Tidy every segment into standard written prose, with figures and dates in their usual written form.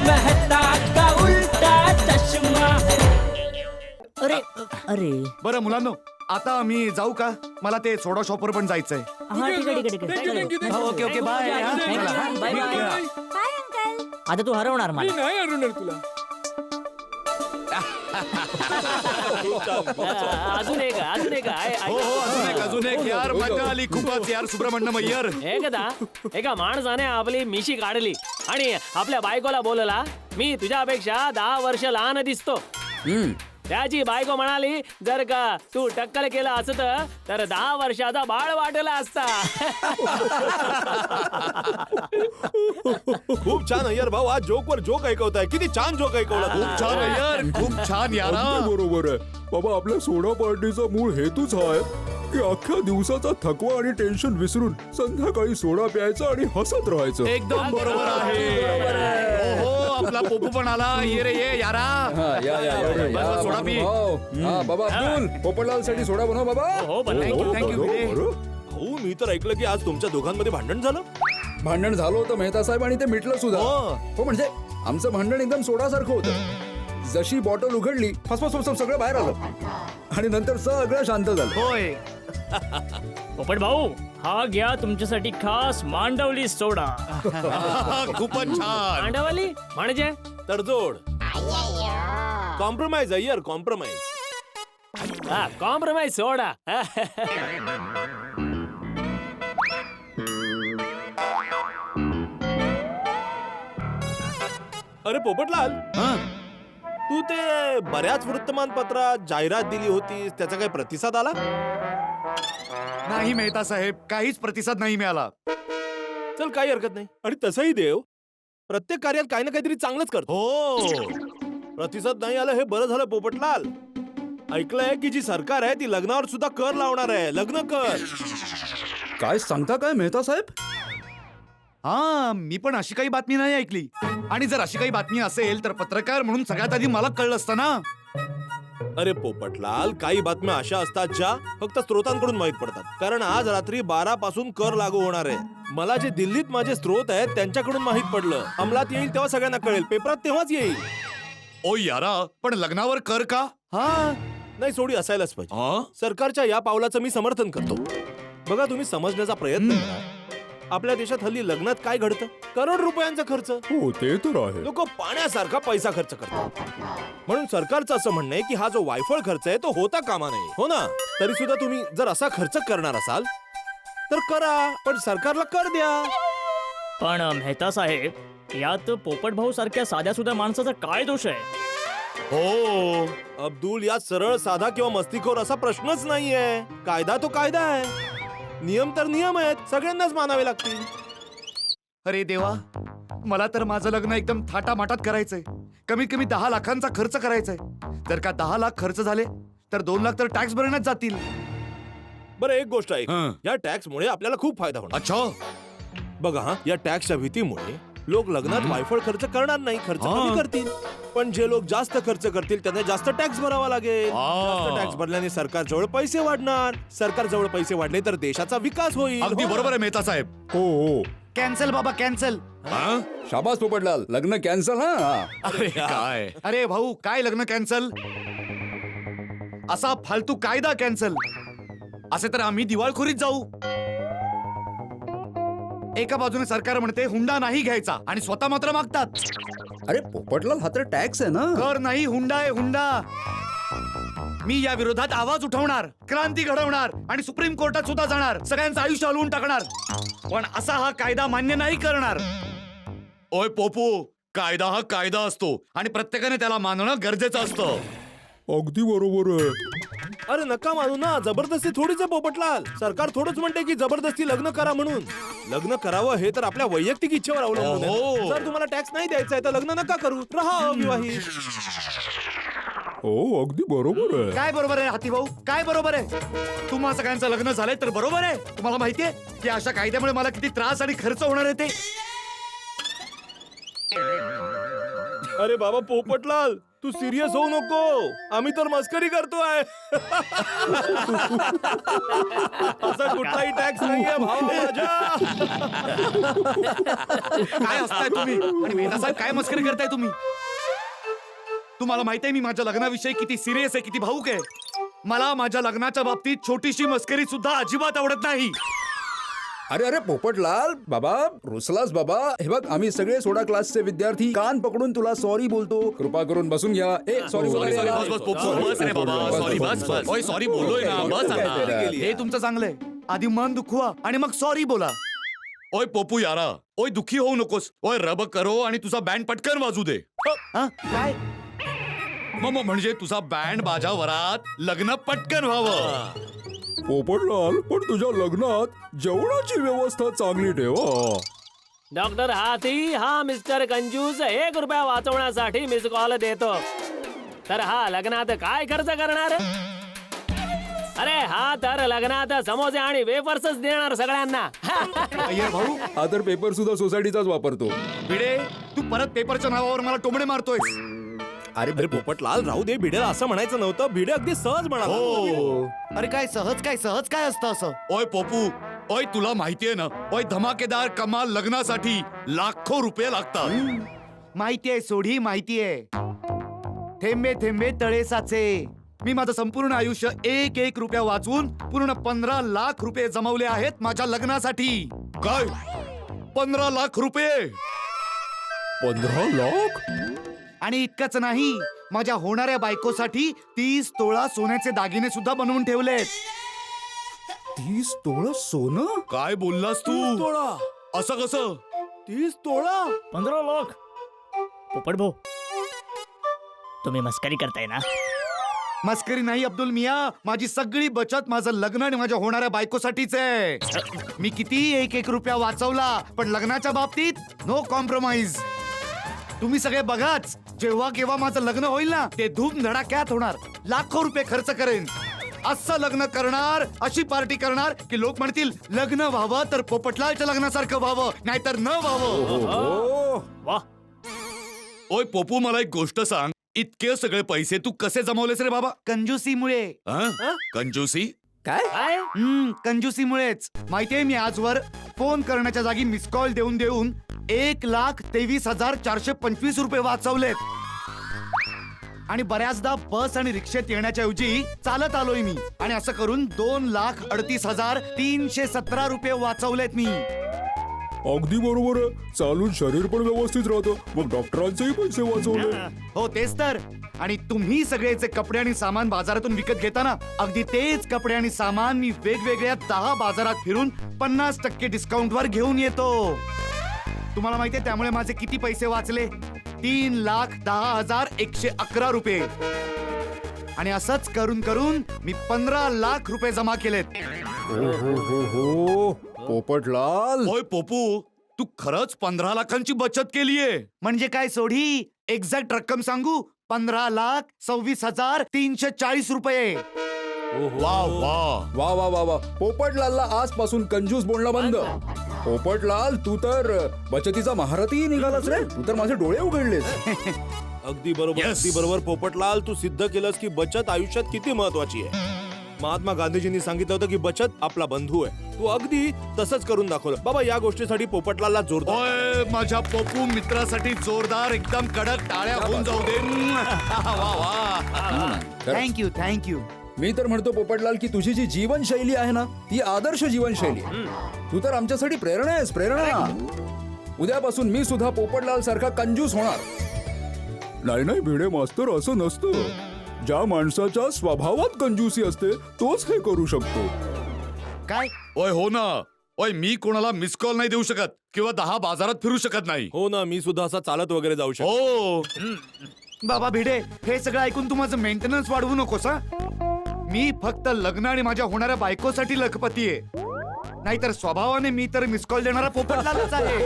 मेहता का उल्टा चष्मा. अरे अरे बरं मुलांनो, आता आम्ही जाऊ का? मला ते सोडा शॉपवर पण जायचंय. हा ठीक आहे ठीक आहे ठीक आहे. Okay okay bye. Bye bye. काय अंकल? आता तू हरवणार मी मला. नाही आणणार तुला. अजून एक हो हो अजून एक यार, मजा आली खूपच यार सुब्रमण्यम अय्यर. एकदा एका माणसाने आपली मिशी काढली आणि आपल्या बायकोला बोलला, मी तुझ्यापेक्षा 10 वर्ष लहान दिसतो. त्याची बायको म्हणाली, जर का तू टक्कल केलं असत तर 10 वर्षाचा बाळ वाटला असता. खूप छान अय्यर भाऊ, आज जोक वर जोक ऐकवताय. किती छान जोक ऐकवला. खूप छान अय्यर, खूप छान यारा. अगदी बरोबर आहे बाबा. आपल्या सोडा पार्टीचा मूळ हेतूच हा आहे की अख्ख्या दिवसाचा थकवा आणि टेन्शन विसरून संध्याकाळी सोडा प्यायचा आणि हसत राहायचं. एकदम बरोबर आहे. हो आपला पोपू पण आला. ये रे ये यारा. बस, सोडा पी. बाबा अब्दुल, पोपटलाल साठी सोडा बनव बाबा. हो थँक्यू भिडे. भाऊ मी तर ऐकलं की आज तुमच्या दोघांमध्ये भांडण झालं. भांडण झालं होतं मेहता साहेब आणि ते मिटलं सुद्धा. हो म्हणजे आमचं भांडण एकदम सोडासारखं होतं. जशी बॉटल उघडली फसफस सगळं बाहेर आलं आणि नंतर सगळं शांत झालं. होय. पोपट भाऊ, हा घ्या तुमच्यासाठी खास मांडवली सोडा. खूपच छान. मांडवली म्हणजे तडजोड. Compromise Iyer, compromise. कॉम्प्रोमाइज सोडा. अरे पोपटलाल, हं? तू ते बऱ्याच वृत्तमानपत्रात जाहिरात दिली होतीस, त्याचा काही प्रतिसाद आला? नाही मेहता साहेब, काहीच प्रतिसाद नाही मिळाला. चल काही हरकत नाही. आणि तसंही देव प्रत्येक कार्यात काही ना काहीतरी चांगलंच करतो. हो. प्रतिसाद नाही आलं हे बरं झालं पोपटलाल. ऐकलंय की जी सरकार आहे ती लग्नावर सुद्धा कर लावणार आहे. लग्न कर. काय सांगता काय मेहता साहेब? हा मी पण अशी काही बातमी नाही ऐकली. आणि जर अशी काही बातमी असेल तर पत्रकार म्हणून सगळ्यात आधी मला कळलं असतं ना. अरे पोपटलाल, काही बातम्या अशा असतात ज्या फक्त स्रोतांकडून माहीत पडतात. कारण आज रात्री 12 पासून कर लागू होणार आहे. मला जे दिल्लीत माझे स्रोत आहेत त्यांच्याकडून माहीत पडलं. अंमलात येईल तेव्हा सगळ्यांना कळेल. पेपरात तेव्हाच येईल. ओ यारा, पण लग्नावर कर का? हा नाही, सोडी असायलाच पाहिजे. हा? सरकारच्या या पावलाचं मी समर्थन करतो. बघा, तुम्ही समजण्याचा प्रयत्न करा. आपल्या देशात हल्ली लग्नात काय घडतं? करोड रुपयांचा खर्च. हो ते तर आहे. लोक पाण्यासारखा पैसा खर्च करतात. म्हणून सरकारचं असं म्हणणं आहे की हा जो वायफळ खर्च आहे तो होता कामा नये. हो ना? तरी सुद्धा तुम्ही जर असा खर्च करणार असाल तर करा, पण सरकारला कर द्या. पण मेहता साहेब, यात पोपट भाऊ सारख्या साध्या सुद्धा माणसाचा काय दोष आहे? हो अब्दुल, यात सरळ साधा किंवा मस्तीखोर असा प्रश्नच नाहीये. कायदा तो कायदा आहे. नियम तर नियम आहेत, सगळ्यांनाच मानावे लागतील. अरे देवा, मला तर माझं लग्न एकदम थाटामाटात करायचंय. कमीत कमी 10 लाखांचा खर्च करायचाय. जर का 10 लाख खर्च झाले तर 2 लाख तर टॅक्स भरण्यात जातील. बरं, एक गोष्ट ऐक. हं. या टॅक्स मुळे आपल्याला खूप फायदा होणार. अच्छा. बघा हा, या टॅक्सच्या भीतीमुळे लोक लग्नात वायफळ खर्च करणार नाही, खर्च कमी करतील. पण जे लोक जास्त खर्च करतील त्यांना जास्त टॅक्स भरावा लागेल. जास्त टॅक्स भरल्याने सरकारजवळ पैसे वाढणार. सरकारजवळ पैसे वाढले तर देशाचा विकास होईल. अगदी बरोबर आहे मेहता साहेब. हो हो. कॅन्सल बाबा कॅन्सल. शाबास पोपटलाल, लग्न कॅन्सल. हा अरे काय, अरे भाऊ काय लग्न कॅन्सल? असा फालतू कायदा कॅन्सल. असे तर आम्ही दिवाळखोरीत जाऊ. एका बाजूने सरकार म्हणते हुंडा नाही घ्यायचा आणि स्वतः मात्र मागतात. अरे पोपटलाल, हा तर टॅक्स आहे ना. कर नाही, हुंडा आहे हुंडा. मी या विरोधात आवाज उठवणार, क्रांती घडवणार आणि सुप्रीम कोर्टात सुद्धा जाणार. सगळ्यांचं आयुष्य हलवून टाकणार. पण असा हा कायदा मान्य नाही करणार. ओय पोपू, कायदा हा कायदा असतो आणि प्रत्येकाने त्याला मानणं गरजेचं असतं. अगदी बरोबर आहे. अरे नका मानू ना, जबरदस्ती थोडीच आहे पोपटलाल. सरकार थोडंच म्हणते की जबरदस्ती लग्न करा म्हणून. लग्न करावं हे तर आपल्या वैयक्तिक इच्छेवर अवलंबून आहे. जर तुम्हाला टॅक्स नाही द्यायचा आहे तर लग्न नका करू, राहा अविवाहित. हो अगदी बरोबर आहे. काय बरोबर आहे हाती भाऊ, काय बरोबर आहे? तुम्हा सगळ्यांचं लग्न झालंय तर बरोबर आहे. तुम्हाला माहितीये की अशा कायद्यामुळे मला किती त्रास आणि खर्च होणार आहे ते. अरे बाबा पोपटलाल तू सिरियस होऊ नको, आम्ही तर मस्करी करतोय. असा कुठलाही टॅक्स नाहीये भावा माझ्या. काय असताय तुम्ही आणि मेहता साहेब काय मस्करी करताय तुम्ही? तुम्हाला माहिती आहे मी माझ्या लग्नाविषयी किती सिरियस आहे, किती भावूक आहे. मला माझ्या लग्नाच्या बाबतीत छोटीशी मस्करी सुद्धा अजिबात आवडत नाही. अरे अरे पोपटलाल बाबा, रुसलास बाबा. हे बघ, आम्ही सगळे सोडा क्लासचे विद्यार्थी कान पकडून तुला सॉरी बोलतो. कृपा करून बसून घ्या. सॉरी बस बस पोपू, बस रे बाबा, सॉरी बस बस. ओय सॉरी बोललोय ना, बस आता. हे तुमचं चांगलंय. आधी मन दुखवा आणि मग सॉरी बोला. ओय पोपू यारा, ओय दुखी होऊ नकोस. ओय रब करो आणि तुझा बँड पटकन वाजू दे. काय म्हणजे तुझा बँड बाजा वरात लग्न पटकन व्हावं. पोपटलाल, पण तुझ्या लग्नात जेवणाची व्यवस्था चांगली ठेवा. डॉक्टर हाथी हा मिस्टर कंजूस 1 रुपया वाचवण्यासाठी मिस कॉल देतो. तर हा लग्नात काय खर्च करणार? अरे हा तर लग्नात समोसे आणि वेफर्सच देणार सगळ्यांना. अय्यर भाऊ, हा तर पेपर सुद्धा सोसायटीचाच वापरतो. भिडे तू परत पेपरच्या नावावर मला टोमणे मारतोयस. अरे पोपटलाल राहू दे, भिडेला असं म्हणायचं नव्हतं. भिडे अगदी सहज म्हणाला. हो. अरे काय सहज काय असतं असं? ओय पोपू, ओय तुला माहितीये ना, ओय धमाकेदार कमाल लग्नासाठी लाखो रुपये लागतात. माहितीये सोडी, माहितीये. थेंबे थेंबे तळे साचे. मी माझं संपूर्ण आयुष्य 1 रुपया वाचवून पूर्ण 15 लाख रुपये जमवले आहेत माझ्या लग्नासाठी. काय 15 लाख रुपये? 15 लाख? आणि इतकंच नाही, माझ्या होणाऱ्या बायकोसाठी 30 तोळा सोन्याचे दागिने सुद्धा बनवून ठेवलेत. 30 तोळा सोनं? काय बोललास तू? तोळा? असं कसं? 30 तोळा? 15 लाख? पोपट भाऊ, तुम्ही मस्करी करताय ना? मस्करी नाही अब्दुल मिया, माझी सगळी बचत माझं लग्न आणि माझ्या होणाऱ्या बायकोसाठीच आहे. मी किती 1 रुपया वाचवला, पण लग्नाच्या बाबतीत नो कॉम्प्रोमाइज. तुम्ही सगळे बघाच, जेव्हा केव्हा माझं लग्न होईल ना, ते धूम धडाक्यात होणार. लाखो रुपये खर्च करेन. असं लग्न करणार, अशी पार्टी करणार की लोक म्हणतील लग्न व्हावं तर पोपटलालच्या लग्नासारखं व्हावं, नाहीतर न व्हावं. वा, ओय पोपू, मला एक गोष्ट सांग, इतके सगळे पैसे तू कसे जमवलेस रे बाबा? कंजूसीमुळे. कंजूसी? काय? कंजूसीमुळेच. माहितीये, मी आजवर फोन करण्याच्या जागी मिस कॉल देऊन देऊन 1,23,425 रुपये वाचवलेत. आणि बऱ्याचदा बस आणि रिक्षेत येण्याच्या ऐवजी चालत आलोय मी. आणि असं करून 2,38,317 रुपये वाचवलेत मी. अगदी बरोबर आहे. चालून शरीर पण व्यवस्थित राहतं, मग डॉक्टरांचेही पैसे वाचवले. हो तेच तर. आणि तुम्ही सगळेचे कपडे आणि सामान बाजारातून विकत घेताना, अगदी तेच कपडे आणि सामान मी वेगवेगळ्या 10 बाजारात फिरून 50% डिस्काउंटवर घेऊन येतो. तुम्हाला माहितीये त्यामुळे माझे किती पैसे वाचले? 3,10,111 रुपये. आणि असंच करून करून मी 15 लाख रुपये जमा केलेत. हो पोपटलाल, होय पोपू, तू खरंच 15 लाखांची बचत केलीये. म्हणजे काय सोडी? एक्झॅक्ट रक्कम सांगू? 15,26,340 रुपये. वा वा वा वा वा वा. पोपटलालला आजपासून कंजूस बोलणं बंद. पोपटलाल, तू तर बचतीचा महारथी निघालास रे. तू तर माझे डोळे उघडलेस. अगदी बरोबर. Yes. अगदी बरोबर पोपटलाल, तू सिद्ध केलंस की बचत आयुष्यात किती महत्वाची आहे. महात्मा गांधीजींनी सांगितलं होतं की बचत आपला बंधू आहे. तू अगदी तसंच करून दाखवलं बाबा. या गोष्टीसाठी पोपटलालला जोरदार. ओय माझ्या पोपू मित्रासाठी जोरदार एकदम कडक टाळ्या होऊन जाऊ दे. Thank you thank you. मी तर म्हणतो पोपटलाल की तुझी जी जीवनशैली आहे ना, ती आदर्श जीवनशैली आहे. तू तर आमच्यासाठी प्रेरणा आहेस, प्रेरणा. उद्यापासून मी सुद्धा पोपटलाल सारखा कंजूस होणार. नाही भिडे मास्तर, असं नसतं. ज्या माणसाच्या स्वभावात कंजूसी असते तोच हे करू शकतो. काय? ओय हो ना. ओय मी कोणाला मिस कॉल नाही देऊ शकत किंवा 10 बाजारात फिरू शकत नाही. हो ना, मी सुद्धा असा चालत वगैरे जाऊ शकतो. हो बाबा भिडे, हे सगळं ऐकून तू माझं मेंटेनन्स वाढवू नकोस हा. मी फक्त लग्न आणि माझ्या होणाऱ्या बायकोसाठी लखपती आहे. नाहीतर स्वभावाने मी तर मिस कॉल देणारा पोपटलालच आहे.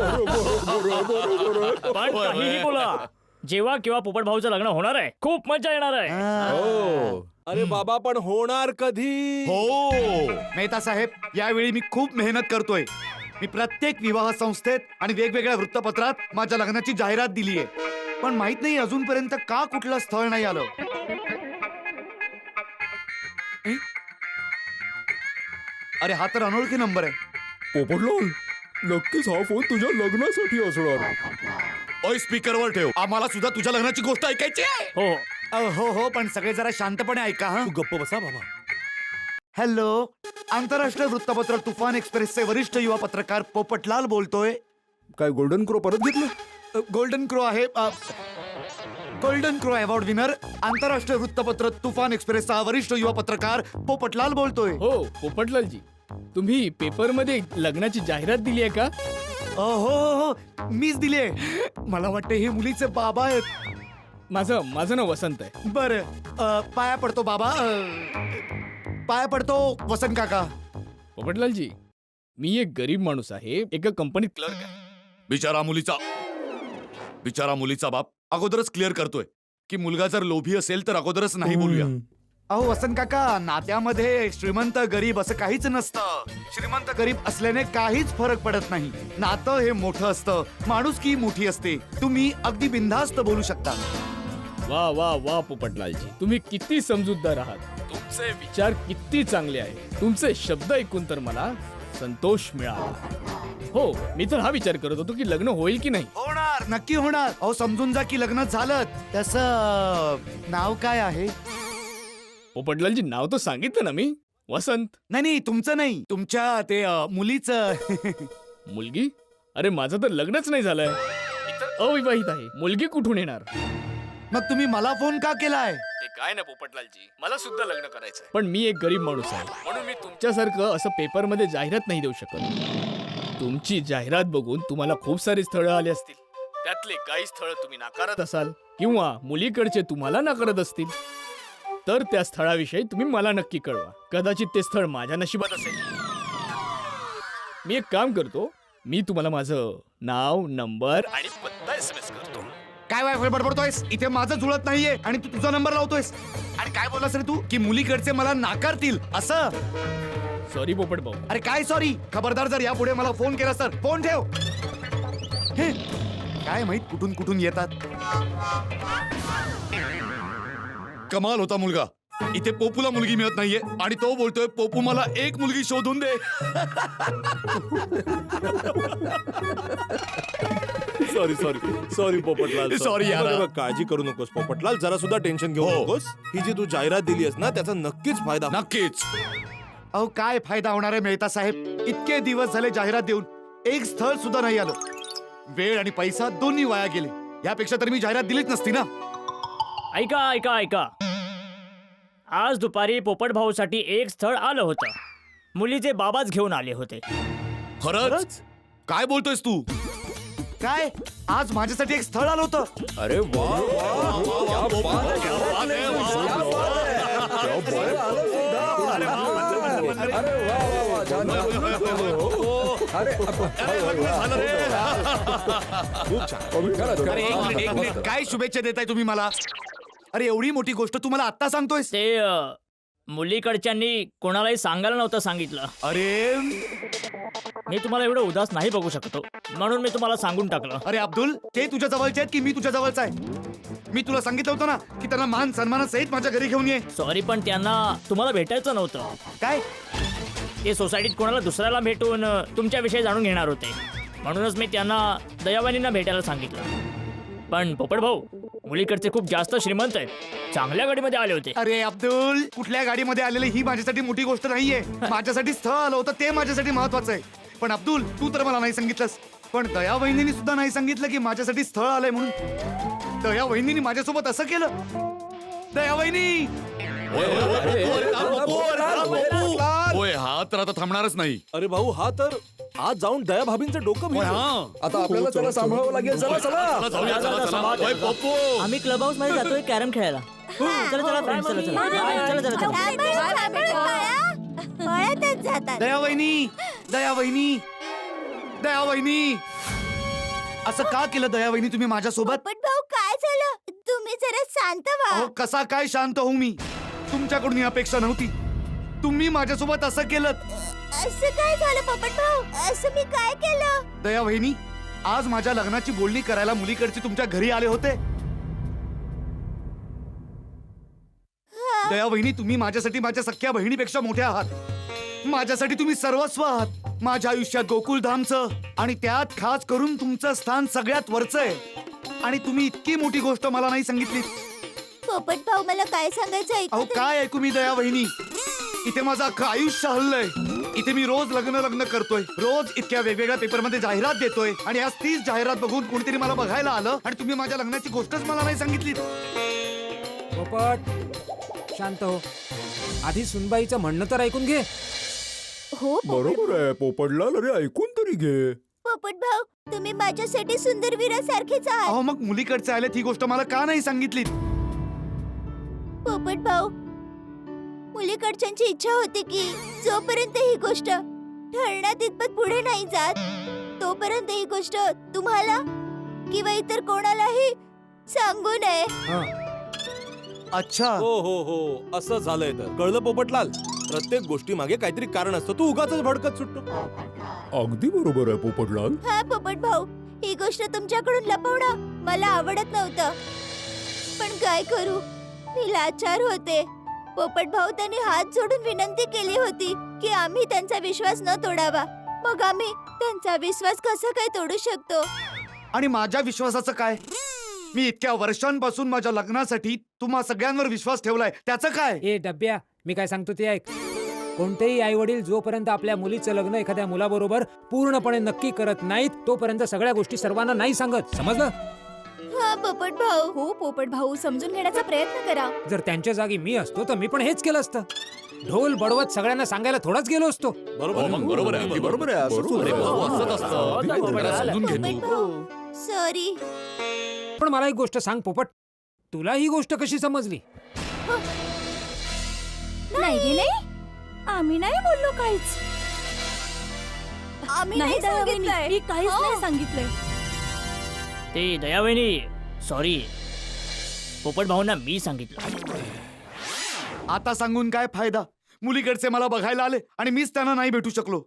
पण काहीही बोला, जेव्हा किंवा पोपट भाऊचं लग्न होणार आहे, खूप मजा येणार आहे. अरे बाबा, पण होणार कधी? हो मेहता साहेब, यावेळी मी खूप मेहनत करतोय. मी प्रत्येक विवाह संस्थेत आणि वेगवेगळ्या वृत्तपत्रात माझ्या लग्नाची जाहिरात दिली आहे. पण माहित नाही अजूनपर्यंत का कुठलं स्थळ नाही आलं. ऐ? अरे हा तर अनोळखी नंबर आहे. पोपटलाल नक्कीच हा फोन तुझ्या लग्नासाठी असणार. ओय स्पीकरवर ठेव, आम्हाला सुद्धा तुझ्या लग्नाची गोष्ट ऐकायची आहे. हो हो हो, पण सगळे जरा शांतपणे ऐका हा. तू गप्प बसा बाबा. हॅलो, आंतरराष्ट्रीय वृत्तपत्र तुफान एक्सप्रेसचे वरिष्ठ युवा पत्रकार पोपटलाल बोलतोय. काय गोल्डन क्रो परत घेतलं? गोल्डन क्रो आहे. गोल्डन क्रो अवॉर्ड विनर आंतरराष्ट्रीय वृत्तपत्र तुफान एक्सप्रेसचा वरिष्ठ युवा पत्रकार पोपटलाल बोलतोय. हो पोपटलालजी, तुम्ही पेपर मध्ये लग्नाची जाहिरात दिली आहे का? हो हो, मीच दिले. मला वाटतं हे मुलीचे बाबा आहेत. माझं नाव वसंत आहे. बर, पाया पडतो बाबा. पाया पडतो वसंत काका. पोपटलालजी, मी एक गरीब माणूस आहे, एका कंपनीत क्लर्क आहे. बिचारा मुलीचा बाप अगोदरच क्लिअर करतोय की मुलगा जर लोभी असेल तर अगोदरच नाही बोलूया. अहो वसंत काका, नात्यामध्ये श्रीमंत गरीब असं काहीच नसतं. श्रीमंत गरीब असल्याने काहीच फरक पडत नाही. नातं हे मोठं असतं, माणुसकी मोठी असते. तुम्ही अगदी बिनधास्त बोलू शकता. वा वा वा पोपटलालजी, तुम्ही किती समजूतदार आहात. तुमचे विचार किती चांगले आहेत. तुमचे शब्द ऐकून तर मला संतोष मिळाला. हो, मी तर हा विचार करत होतो की लग्न होईल की नाही. होणार, नक्की होणार. अहो समजून जा की लग्न झालं. त्याचं नाव काय आहे? पोपटलालजी, नाव तर सांगितलं ना मी, वसंत. नाही, तुमचं नाही, तुमच्या ते मुलीचं. मुलगी? अरे माझं तर लग्नच नाही झालंय. मी तर अविवाहित आहे. मुलगी कुठून येणार? मग तुम्ही मला फोन का केलाय? ते काय ना पोपटलालजी, मला सुद्धा लग्न करायचंय, पण मी एक गरीब माणूस आहे, म्हणून मी तुमच्यासारखं असं पेपरमध्ये जाहिरात नाही देऊ शकत. तुमची जाहिरात बघून तुम्हाला खूप सारी स्थळं आली असतील. त्यातले काही स्थळ तुम्ही नाकारत असाल किंवा मुलीकडचे तुम्हाला नाकारत असतील, तर त्या स्थळाविषयी तुम्ही मला नक्की कळवा. कदाचित ते स्थळ माझ्या नशिबात असेल. मी एक काम करतो, मी तुम्हाला माझं नाव, नंबर आणि पत्ता SMS करतो. काय वायफळ बडबडतोयस? इथे माझं जुळत नाहीये आणि तू तुझा नंबर लावतोयस. आणि काय बोललास रे तू की मुलीकडचे मला नाकारतील असं? सॉरी पोपट भाऊ. अरे काय सॉरी? खबरदार, जर यापुढे मला फोन केलास तर फोन ठेव. हे, काय माहित कुठून कुठून येतात. कमाल होता मुलगा. इथे पोपूला मुलगी मिळत नाहीये आणि तो बोलतोय पोपू मला एक मुलगी शोधून दे. सॉरी पोपटलाल. Sorry यार. बघ, काळजी करू नकोस पोपटलाल, जरा सुद्धा टेन्शन घेऊ हो. नकोस. ही जी तू जाहिरात दिली आहेस ना, त्याचा नक्कीच फायदा होईल. नक्कीच. अहो काय फायदा होणार आहे मेहता साहेब? इतके दिवस झाले जाहिरात देऊन एक स्थळ सुद्धा नाही आलं. वेळ आणि पैसा दोन्ही वाया गेले. यापेक्षा तर मी जाहिरात दिलीच नसती ना. ऐका ऐका ऐका, आज दुपारी पोपट भाऊसाठी एक स्थळ आलं होतं. मुलीचे बाबाच घेऊन आले होते. खरंच? काय बोलतोयस तू? काय आज माझ्यासाठी एक स्थळ आलं होतं? अरे वा अरे एक मिनिट, काय शुभेच्छा देताय तुम्ही मला? अरे एवढी मोठी गोष्ट तुम्हाला आत्ता सांगतोयस? ते मुलीकडच्यांनी कोणालाही सांगायला नव्हतं सांगितलं. अरे मी तुम्हाला एवढं उदास नाही बघू शकतो, म्हणून मी तुम्हाला सांगून टाकलं. अरे अब्दुल, ते तुझ्या जवळचे आहेत की मी तुझ्या जवळचा आहे? मी तुला सांगितलं होतं ना की त्यांना मान सन्मानासहित माझ्या घरी घेऊन ये. सॉरी, पण त्यांना तुम्हाला भेटायचं नव्हतं. काय? ते सोसायटीत कोणाला दुसऱ्याला भेटून तुमच्याविषयी जाणून घेणार होते, म्हणूनच मी त्यांना दयावानींना भेटायला सांगितलं. पण पोपट भाऊ, मुलीकडचे खूप जास्त श्रीमंत आहेत, चांगल्या गाडीमध्ये आले होते. अरे अब्दुल, कुठल्या गाडीमध्ये आलेले ही माझ्यासाठी मोठी गोष्ट नाहीये. माझ्यासाठी स्थळ आलं होतं ते माझ्यासाठी महत्वाचं आहे. पण अब्दुल, तू तर मला नाही सांगितलंस, पण दया वहिनींनी सुद्धा नाही सांगितलं की माझ्यासाठी स्थळ आलंय म्हणून. दया वहिनींनी माझ्यासोबत असं केलं. दया वहिनी, होय हा तर आता थांबणारच नाही. अरे भाऊ, हा तर आज जाऊन दया भाभींचं डोकं होय, भिजलं. हा. आता आपल्याला त्याला सांभाळावं लागेल. चला चला. जाऊया, चला, चला. होय, पप्पू. आम्ही क्लब हाऊस मध्ये जातोय कॅरम खेळायला. चला चला फ्रेंड्स, चला पळतच जातात. दया वहिनी, दया वहिनी, दया वहिनी, असं का केलं दया वहिनी तुम्ही माझ्यासोबत? पोपट भाऊ, काय झालं? तुम्ही जरा शांत व्हा. अहो कसा काय शांत होऊ मी? तुमच्याकडून ही अपेक्षा नव्हती. तुम्ही माझ्यासोबत असं केलं. असं काय झालं पोपट भाऊ? असं मी काय केलं? दया वहिनी, आज माझ्या लग्नाची बोलणी करायला मुलीकडचे तुमच्या घरी आले होते. दया वहिनी, तुम्ही माझ्यासाठी माझ्या सख्या बहिणीपेक्षा मोठ्या आहात. माझ्यासाठी तुम्ही सर्वस्व आहात. माझ्या आयुष्यात गोकुळधामचं आणि त्यात खास करून तुमचं स्थान सगळ्यात वरचं आहे. आणि तुम्ही इतकी मोठी गोष्ट मला नाही सांगितली. पोपट भाऊ मला काय सांगायचं अहो ऐकू काय ऐकू मी दया वहिनी. इथे माझं अख्खं आयुष्य हल्लंय. इथे मी रोज लग्न करतोय, रोज इतक्या वेगवेगळ्या पेपरमध्ये जाहिरात देतोय, आणि आज तीच जाहिरात बघून कोणीतरी मला बघायला आलं आणि तुम्ही माझ्या लग्नाची गोष्टच मला नाही सांगितली. पोपट शांत हो. आधी सुनबाईचं म्हणणं तर ऐकून घे. हो बरोबर आहे पोपटलाल, अरे ऐकून तरी घे. पोपट भाऊ, तुम्ही माझ्यासाठी सुंदर वीरासारखेच आहात. अहो मग मुलीकडचे आले ही गोष्ट मला का नाही सांगितली? पोपट भाऊ, मुलीकडच्यांची इच्छा होती की जोपर्यंत ही गोष्ट ठरण्यात इतपत पुढे नाही जात, तोपर्यंत ही गोष्ट तुम्हाला किंवा इतर कोणालाही सांगू नये. अच्छा, हो हो हो, असं झालंय तर कळलं पोपटलाल. प्रत्येक गोष्टी मागे काहीतरी कारण असतं. तू उगाच भडकत सुटतो. अगदी बरोबर आहे पोपटलाल. हा पोपट भाऊ, ही गोष्ट तुमच्याकडून लपवणं मला आवडत नव्हतं, पण काय करू, मी लाचार होते. पोपट भाऊ, त्यांनी हात जोडून विनंती केली होती की आम्ही त्यांचा विश्वास न तोडावा. मग आम्ही त्यांचा विश्वास कसा काय तोडू शकतो? आणि माझ्या विश्वासाचं काय? मी इतक्या वर्षांपासून माझ्या लग्नासाठी तुम्हा सगळ्यांवर विश्वास ठेवलाय, त्याचं काय? ए डब्या, मी काय सांगतो ते ऐक. कोणतेही आई वडील जोपर्यंत आपल्या मुलीचं लग्न एखाद्या मुलाबरोबर पूर्णपणे नक्की करत नाहीत, तोपर्यंत सगळ्या गोष्टी सर्वांना नाही सांगत. समजलं? हा पोपट भाऊ. हो पोपट भाऊ, समजून घेण्याचा प्रयत्न करा. जर त्यांच्या जागी मी असतो तर मी पण हेच केलं असतं. ढोल बडवत सगळ्यांना सांगायला थोडाच गेलो असतो. बरोबर आहे, अगदी बरोबर आहे. असंच होतं. समजून घे पोपट तू. भाऊ, सॉरी. पण मला एक गोष्ट सांग पोपट, तुला ही गोष्ट कशी समजली? नाही नाही, आम्ही नाही बोललो काहीच. आम्ही नाही सांगितलंय. मी काहीच नाही सांगितलंय. ते दयावहिनी, सॉरी, पोपट भाऊंना मी सांगितलं. आता सांगून काय फायदा? मुलीकडचे मला बघायला आले आणि मीच त्यांना नाही भेटू शकलो.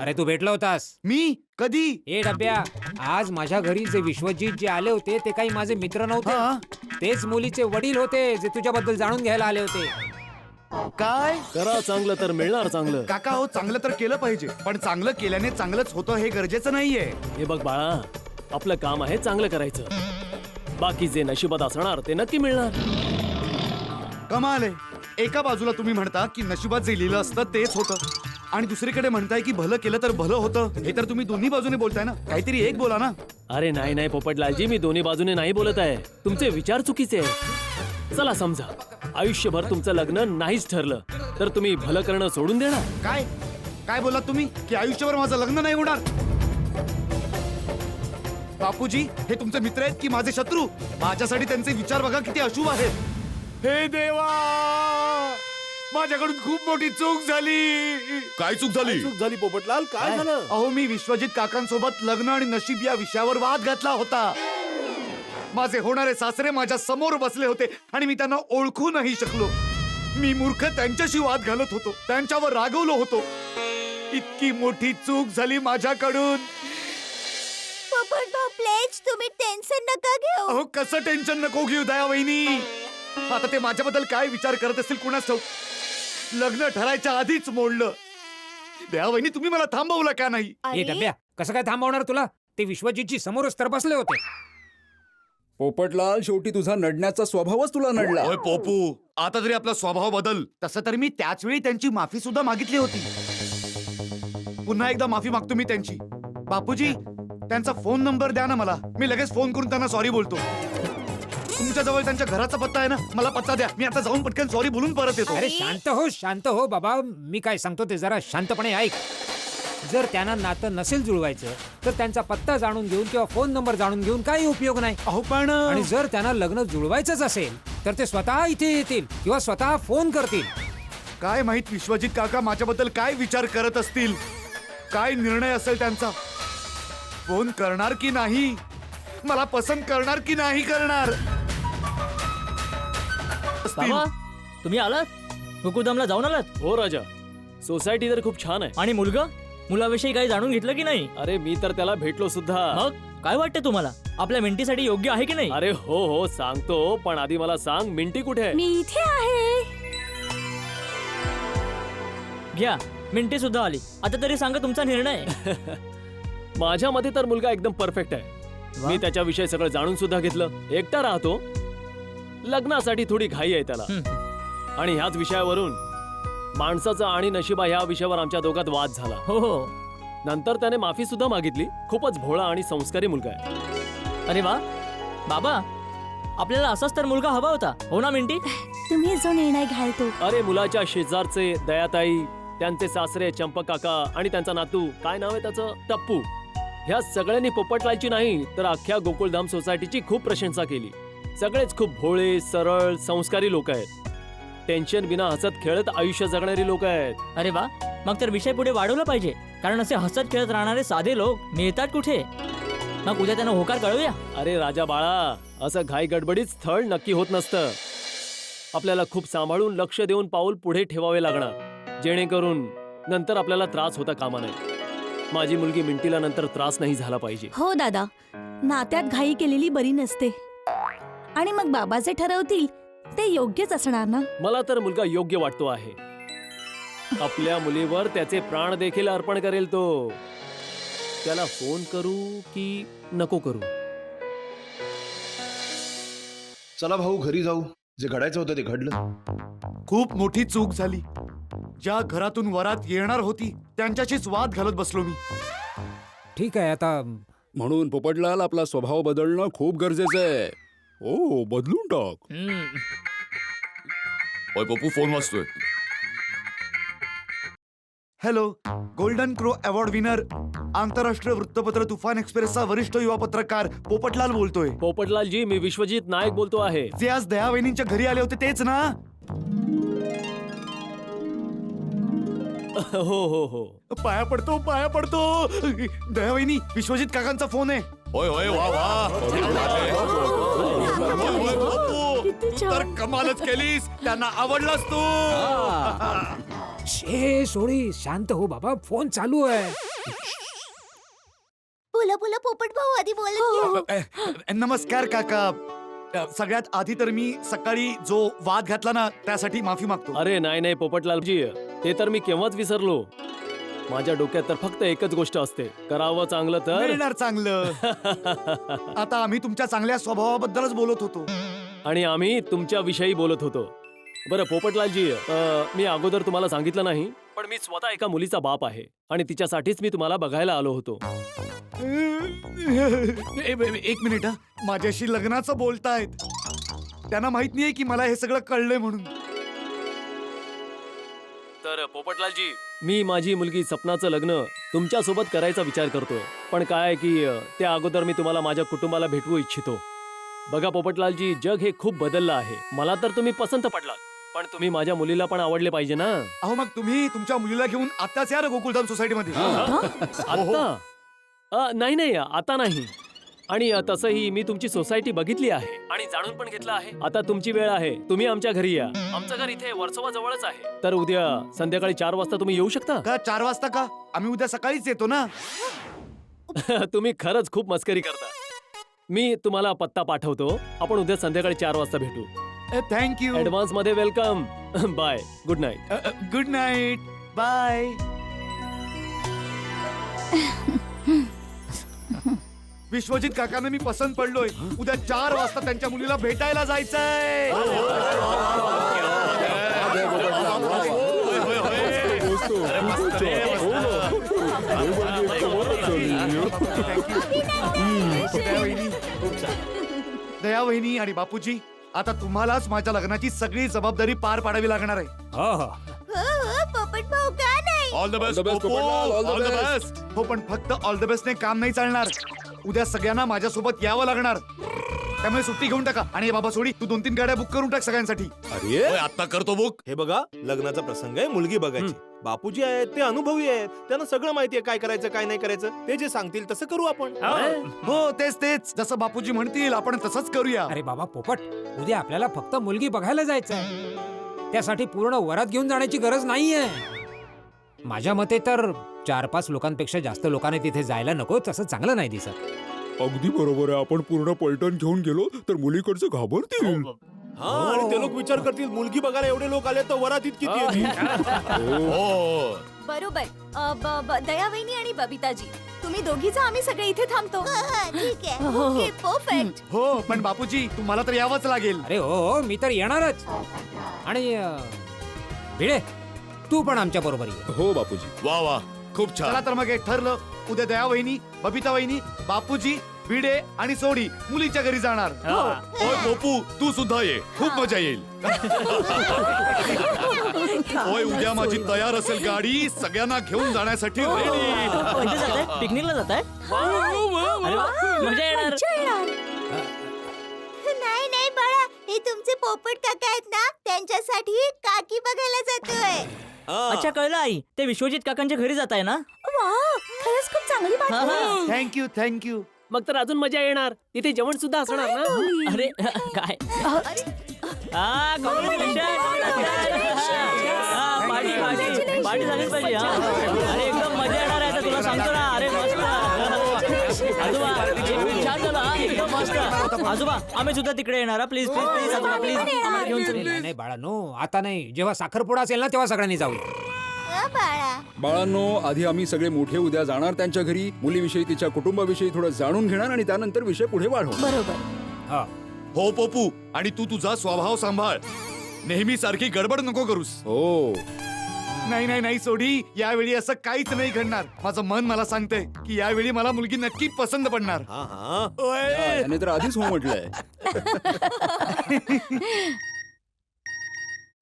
अरे तू भेटला होतास. मी कधी? ए डब्या, आज माझ्या घरी जे विश्वजित जे आले होते ते काही माझे मित्र नव्हते. हा? तेच मुलीचे वडील होते जे तुझ्याबद्दल जाणून घ्यायला आले होते. काय? करा चांगलं तर मिळणार चांगलं. काका हो, चांगलं तर केलं पाहिजे, पण चांगलं केल्याने चांगलंच होतं हे गरजेचं नाहीये. हे बघ बाळा, आपलं काम आहे चांगलं करायचं. बाकी जे नशिबात असणार ते नक्की मिळणार. कमाल आहे. एका बाजूला तुम्ही म्हणता की नशिबात जे लिहिलं असतं तेच होतं, आणि दुसरीकडे म्हणताय की भलं केलं तर भलं होतं. हे तर तुम्ही दोन्ही बाजूने बोलताय ना, काहीतरी एक बोला ना. अरे नाही नाही पोपटलालजी, मी दोन्ही बाजूने नाही बोलत आहे. तुमचे विचार चुकीचे आहेत. चला समजा, आयुष्यभर तुमचं लग्न नाहीच ठरलं तर तुम्ही भलं करणं सोडून देणार? काय काय बोलात तुम्ही की आयुष्यभर माझं लग्न नाही होणार? बापूजी, हे तुमचे मित्र आहेत की माझे शत्रू? माझ्यासाठी त्यांचे विचार बघा किती अशुभ आहेत. हे देवा, माझ्याकडून खूप मोठी चूक झाली. काय चूक झाली? चूक झाली पोपटलाल, काय झालं? अहो, मी विश्वजित काकांसोबत लग्न आणि नशीब या विषयावर वाद घातला होता. माझे होणारे सासरे माझ्या समोर बसले होते आणि मी त्यांना ओळखू नाही शकलो. मी मूर्ख त्यांच्याशी वाद घालत होतो, त्यांच्यावर रागवलो होतो. इतकी मोठी चूक झाली माझ्याकडून. पोपट भाऊ, प्लीज तुम्ही टेन्शन नका घेऊ. अहो, कसं टेन्शन नको घेऊ दया वहिनी. आता ते माझ्याबद्दल काय विचार करत असतील कुणास ठाऊक. लग्न ठरायच्या आधीच मोडलं. दया वहिनी, तुम्ही मला थांबवलं का नाही? ए डब्या, कसं काय थांबवणार तुला? ते विश्वजितची समोरच तर बसले होते. पोपटलाल, शेवटी तुझा नडण्याचा स्वभावच तुला नडला. ओय पोपू, आता तरी आपला स्वभाव बदल. तसं तर मी त्याच वेळी त्यांची माफी सुद्धा मागितली होती. पुन्हा एकदा माफी मागतो मी त्यांची. बापूजी, त्यांचा फोन नंबर द्या ना मला, मी लगेच फोन करून त्यांना सॉरी बोलतो. तुमच्या जवळ त्यांच्या घराचा पत्ता आहे ना? मला पत्ता द्या, मी आता जाऊन पटकन सॉरी बोलून परत येतो. अरे शांत हो बाबा, मी काय सांगतो ते जरा शांतपणे ऐक. जर त्यांना नातं नसेल जुळवायचं तर त्यांचा पत्ता जाणून घेऊन किंवा फोन नंबर जाणून घेऊन काही उपयोग नाही. अहो पण आणि जर त्यांना लग्न जुळवायचंच असेल तर ते स्वतः इथे येतील किंवा स्वतः फोन करतील. काय माहित विश्वजित काका माझ्याबद्दल काय विचार करत असतील, काय निर्णय असेल त्यांचा. फोन करणार की नाही, मला पसंत करणार की नाही करणार. बाबा, तुम्ही आलात? गोकुळधामला जाऊन आलात? हो राजा, सोसायटी तर खूप छान आहे. आणि मुलगा, मुलाविषयी काही जाणून घेतलं की नाही? अरे मी तर त्याला भेटलो सुद्धा. मग काय वाटतं तुम्हाला आपल्या मिंटीसाठी योग्य आहे की नाही? अरे हो हो सांगतो, पण आधी मला सांग मिंटी कुठे आहे? मी इथे आहे. घ्या, मिंटी सुद्धा आली. आता तरी सांगा तुमचा निर्णय. माझ्या मते तर मुलगा एकदम परफेक्ट आहे. वा. मी त्याच्याविषयी सगळं जाणून सुद्धा घेतलं. एकटा राहतो, लग्नासाठी थोडी घाई आहे त्याला. आणि ह्याच विषयावरून माणसाचा आणि नशिबा ह्या विषयावर आमच्या दोघात वाद झाला. हो हो. नंतर त्याने माफी सुद्धा मागितली. खूपच भोळा आणि संस्कारी मुलगा आहे. अरे वा बाबा, आपल्याला असाच तर मुलगा हवा होता, हो ना मिंटी? तुम्ही जो निर्णय घ्याल तो. अरे मुलाच्या शेजारचे दयाताई, त्यांचे सासरे चंपक काका आणि त्यांचा नातू, काय नाव आहे त्याचं, टप्पू, ह्या सगळ्यांनी पोपटलालची नाही तर अख्ख्या गोकुळधाम सोसायटीची खूप प्रशंसा केली. सगळेच खूप भोळे, सरळ, संस्कारी लोक आहेत. टेन्शन बिना हसत खेळत आयुष्य जगणारी लोक आहेत. अरे वा, मग तर विषय पुढे वाढवला पाहिजे, कारण असे हसत खेळत राहणारे साधे लोक मिळतात कुठे? मग उद्या त्यांना होकार कळवूया. अरे राजा बाळा, असं घाई गडबडीत स्थळ नक्की होत नसतं. आपल्याला खूप सांभाळून लक्ष देऊन पाऊल पुढे ठेवावे लागणार, जेणेकरून नंतर आपल्याला त्रास होता कामा नये. माझी मुलगी मिंटीला नंतर त्रास नाही झाला पाहिजे. हो दादा, नात्यात घाई केलेली बरी नसते. आणि मग बाबा जे ठरवतील ते योग्यच असणार ना. मला तर मुलगा योग्य वाटतो आहे. आपल्या मुलीवर त्याचे प्राण देखील अर्पण करेल तो. त्याला फोन करू की नको करू? चला भाऊ घरी जाऊ. जे घडायचं होतं ते घडलं. खूप मोठी चूक झाली. ज्या घरातून वरात येणार होती त्यांच्याशीच वाद घालत बसलो मी. ठीक आहे आता. म्हणून पोपटलाल आपला स्वभाव बदलणं खूप गरजेचं आहे. ओ बदलून टाक. ओय पप्पू, फोन वाजतोय. Hello, golden crow award winner, आंतरराष्ट्रीय वृत्तपत्र तुफान एक्सप्रेसचा वरिष्ठ युवा पत्रकार पोपटलाल बोलतोय. पोपटलालजी, मी विश्वजित नायक बोलतो आहे. जे आज दयावहिनींच्या घरी आले होते तेच ना? हो हो हो. पाया पडतो, पाया पडतो. दयावहिनी, विश्वजित काकांचा फोन आहे. होय होय, वा वा. तू तर कमालच केलीस. त्यांना आवडलास तू. शे सोडी, शांत हो बाबा, फोन चालू आहे. बोला बोला पोपट भाऊ, आधी बोला. नमस्कार काका. सगळ्यात आधी तर मी सकाळी जो वाद घातला ना त्यासाठी माफी मागतो. अरे नाही नाही पोपटलालजी, ते तर मी केव्हाच विसरलो. माझ्या डोक्यात तर फक्त एकच गोष्ट असते, करावं चांगलं तर मिळणार चांगलं. आता आम्ही तुमच्या चांगल्या स्वभावाबद्दलच बोलत होतो. आणि आम्ही तुमच्या विषयी बोलत होतो. बरं पोपटलालजी, मी अगोदर तुम्हाला सांगितलं नाही, पण मी स्वतः एका मुलीचा बाप आहे आणि तिच्यासाठीच मी तुम्हाला बघायला आलो होतो. एक मिनिट हा. माझ्याशी लग्नाचं बोलतायत. त्यांना माहित नाहीये की मला हे सगळं कळलंय म्हणून. तर पोपटलालजी, मी माझी मुलगी सपनाचं लग्न तुमच्या सोबत करायचा विचार करतोय. पण काय की त्या अगोदर मी तुम्हाला माझ्या कुटुंबाला भेटवू इच्छितो. बघा पोपटलालजी, जग हे खूप बदललं आहे. मला तर तुम्ही पसंत पडलात, पण तुम्ही माझ्या मुलीला पण आवडले पाहिजे ना. अहो मग तुम्ही तुमच्या मुलीला घेऊन आताच या ना गोकुळधाम सोसायटीमध्ये. आता नाही नाही, आता नाही. आणि तसंही मी तुमची सोसायटी बघितली आहे आणि जाणून पण घेतलं आहे. आता तुमची वेळ आहे, तुम्ही आमच्या घरी या. आमचं घर इथे वर्सोवा जवळच आहे. तर उद्या संध्याकाळी 4 वाजता तुम्ही येऊ शकता का? 4 वाजता का? आम्ही उद्या सकाळीच येतो ना. तुम्ही खरंच खूप मस्करी करता. मी तुम्हाला पत्ता पाठवतो. आपण उद्या संध्याकाळी 4 वाजता भेटू. थँक्यू. ऍडव्हान्स मध्ये welcome. Bye, good night. Good night. Bye. Vishwajit काकांना मी पसंत पडलोय. उद्या 4 वाजता त्यांच्या मुलीला भेटायला जायचंय. दया वहिनी आणि बापूजी, आता तुम्हालाच माझ्या लग्नाची सगळी जबाबदारी पार पाडावी लागणार आहे. पोपट भाऊ का नाही? All the best Popatlal, all the best. हो, पण फक्त ऑल द बेस्टने काम नाही चालणार. उद्या सगळ्यांना माझ्यासोबत यावं लागणार. त्यामुळे सुट्टी घेऊन टाका. आणि बाबा सोडी, तू 2-3 गाड्या बुक करून टाक सगळ्यांसाठी. अरे आता करतो बुक. हे बघा, लग्नाचा प्रसंग आहे, मुलगी बघायची. बापूजी आहेत, ते अनुभवी आहेत, त्यांना सगळं माहितीये काय करायचं काय नाही करायचं. ते जे सांगतील तसं करू आपण. हो, तेच जसं बापूजी म्हणतील आपण तसंच करूया. अरे बाबा पोपट, उद्या आपल्याला फक्त मुलगी बघायला जायचंय. त्यासाठी पूर्ण वरात घेऊन जाण्याची गरज नाहीये. माझ्या मते तर 4-5 लोकांपेक्षा जास्त लोकांनी तिथे जायला नको, तसं चांगलं नाही दिसत. अगदी बरोबर आहे. आपण पूर्ण पलटण घेऊन गेलो तर मुलीकडचं घाबरतील. हा आणि ते लोक विचार करतील मुलगी बघायला एवढे लोक आले तर वरातीत किती येतील? बरोबर. दयावहिनी आणि बबिताजी, तुम्ही दोघीच आम्ही सगळे इथे थांबतो. ठीक आहे. Okay, perfect. हो पण बापूजी तुम्हाला तर यावंच लागेल. अरे हो, मी तर येणारच. आणि भिडे, तू पण आमच्या बरोबर ये. हो बापूजी. वा वा खूप छान. चला तर मग हे ठरलं. उद्या दया वहिनी, बबिता वहिनी, बापूजी, भिडे आणि सोडी मुलीच्या घरी जाणार. होय पोपू तू सुद्धा ये, खूप मजा येईल. होय उद्या माझी तयार असेल गाडी सगळ्यांना घेऊन जाण्यासाठी रेडी. म्हणजे जाताय पिकनिकला जाताय? अरे वा, मजा येणार. नाही नाही बाळा, हे तुमचे पोपट काका आहेत ना, त्यांच्यासाठी काकी बघायला जातोय. अच्छा कळलं आई, ते विश्वजित काकांच्या घरी जाताय ना? वा, खरंच खूप चांगली बात आहे. Thank you thank you. मग तर अजून मजा येणार. तिथे जेवण सुद्धा असणार ना. अरे काय पार्टी झालीच पाहिजे. अरे एकदम मजा येणार आहे तुला सांगतो ना. अरे मस्त आजोबा, छान झालं हा, एकदम मस्त. आजोबा आम्ही सुद्धा तिकडे येणार. प्लीज प्लीज प्लीज आजोबा प्लीज आम्हाला घेऊन चल. नाही बाळा, नो आता नाही. जेव्हा साखरपुडा असेल ना तेव्हा सगळ्यांनी जाऊया. बाळा, बाळांनो, आधी आम्ही सगळे मोठे उद्या जाणार त्यांच्या घरी. मुलीविषयी तिच्या कुटुंबाविषयी थोडं जाणून घेणार आणि त्यानंतर विषय पुढे वाढवणार. बरोबर. हा. हो पोपू, आणि तू तुझा स्वभाव सांभाळ. नेहमी सारखी गडबड नको करूस. हो. नाही नाही नाही सोडी, यावेळी असं काहीच नाही घडणार. माझं मन मला सांगतंय की यावेळी मला मुलगी नक्की पसंत पडणार. हा हा ओय. त्याने तर आधीच हो म्हटलंय.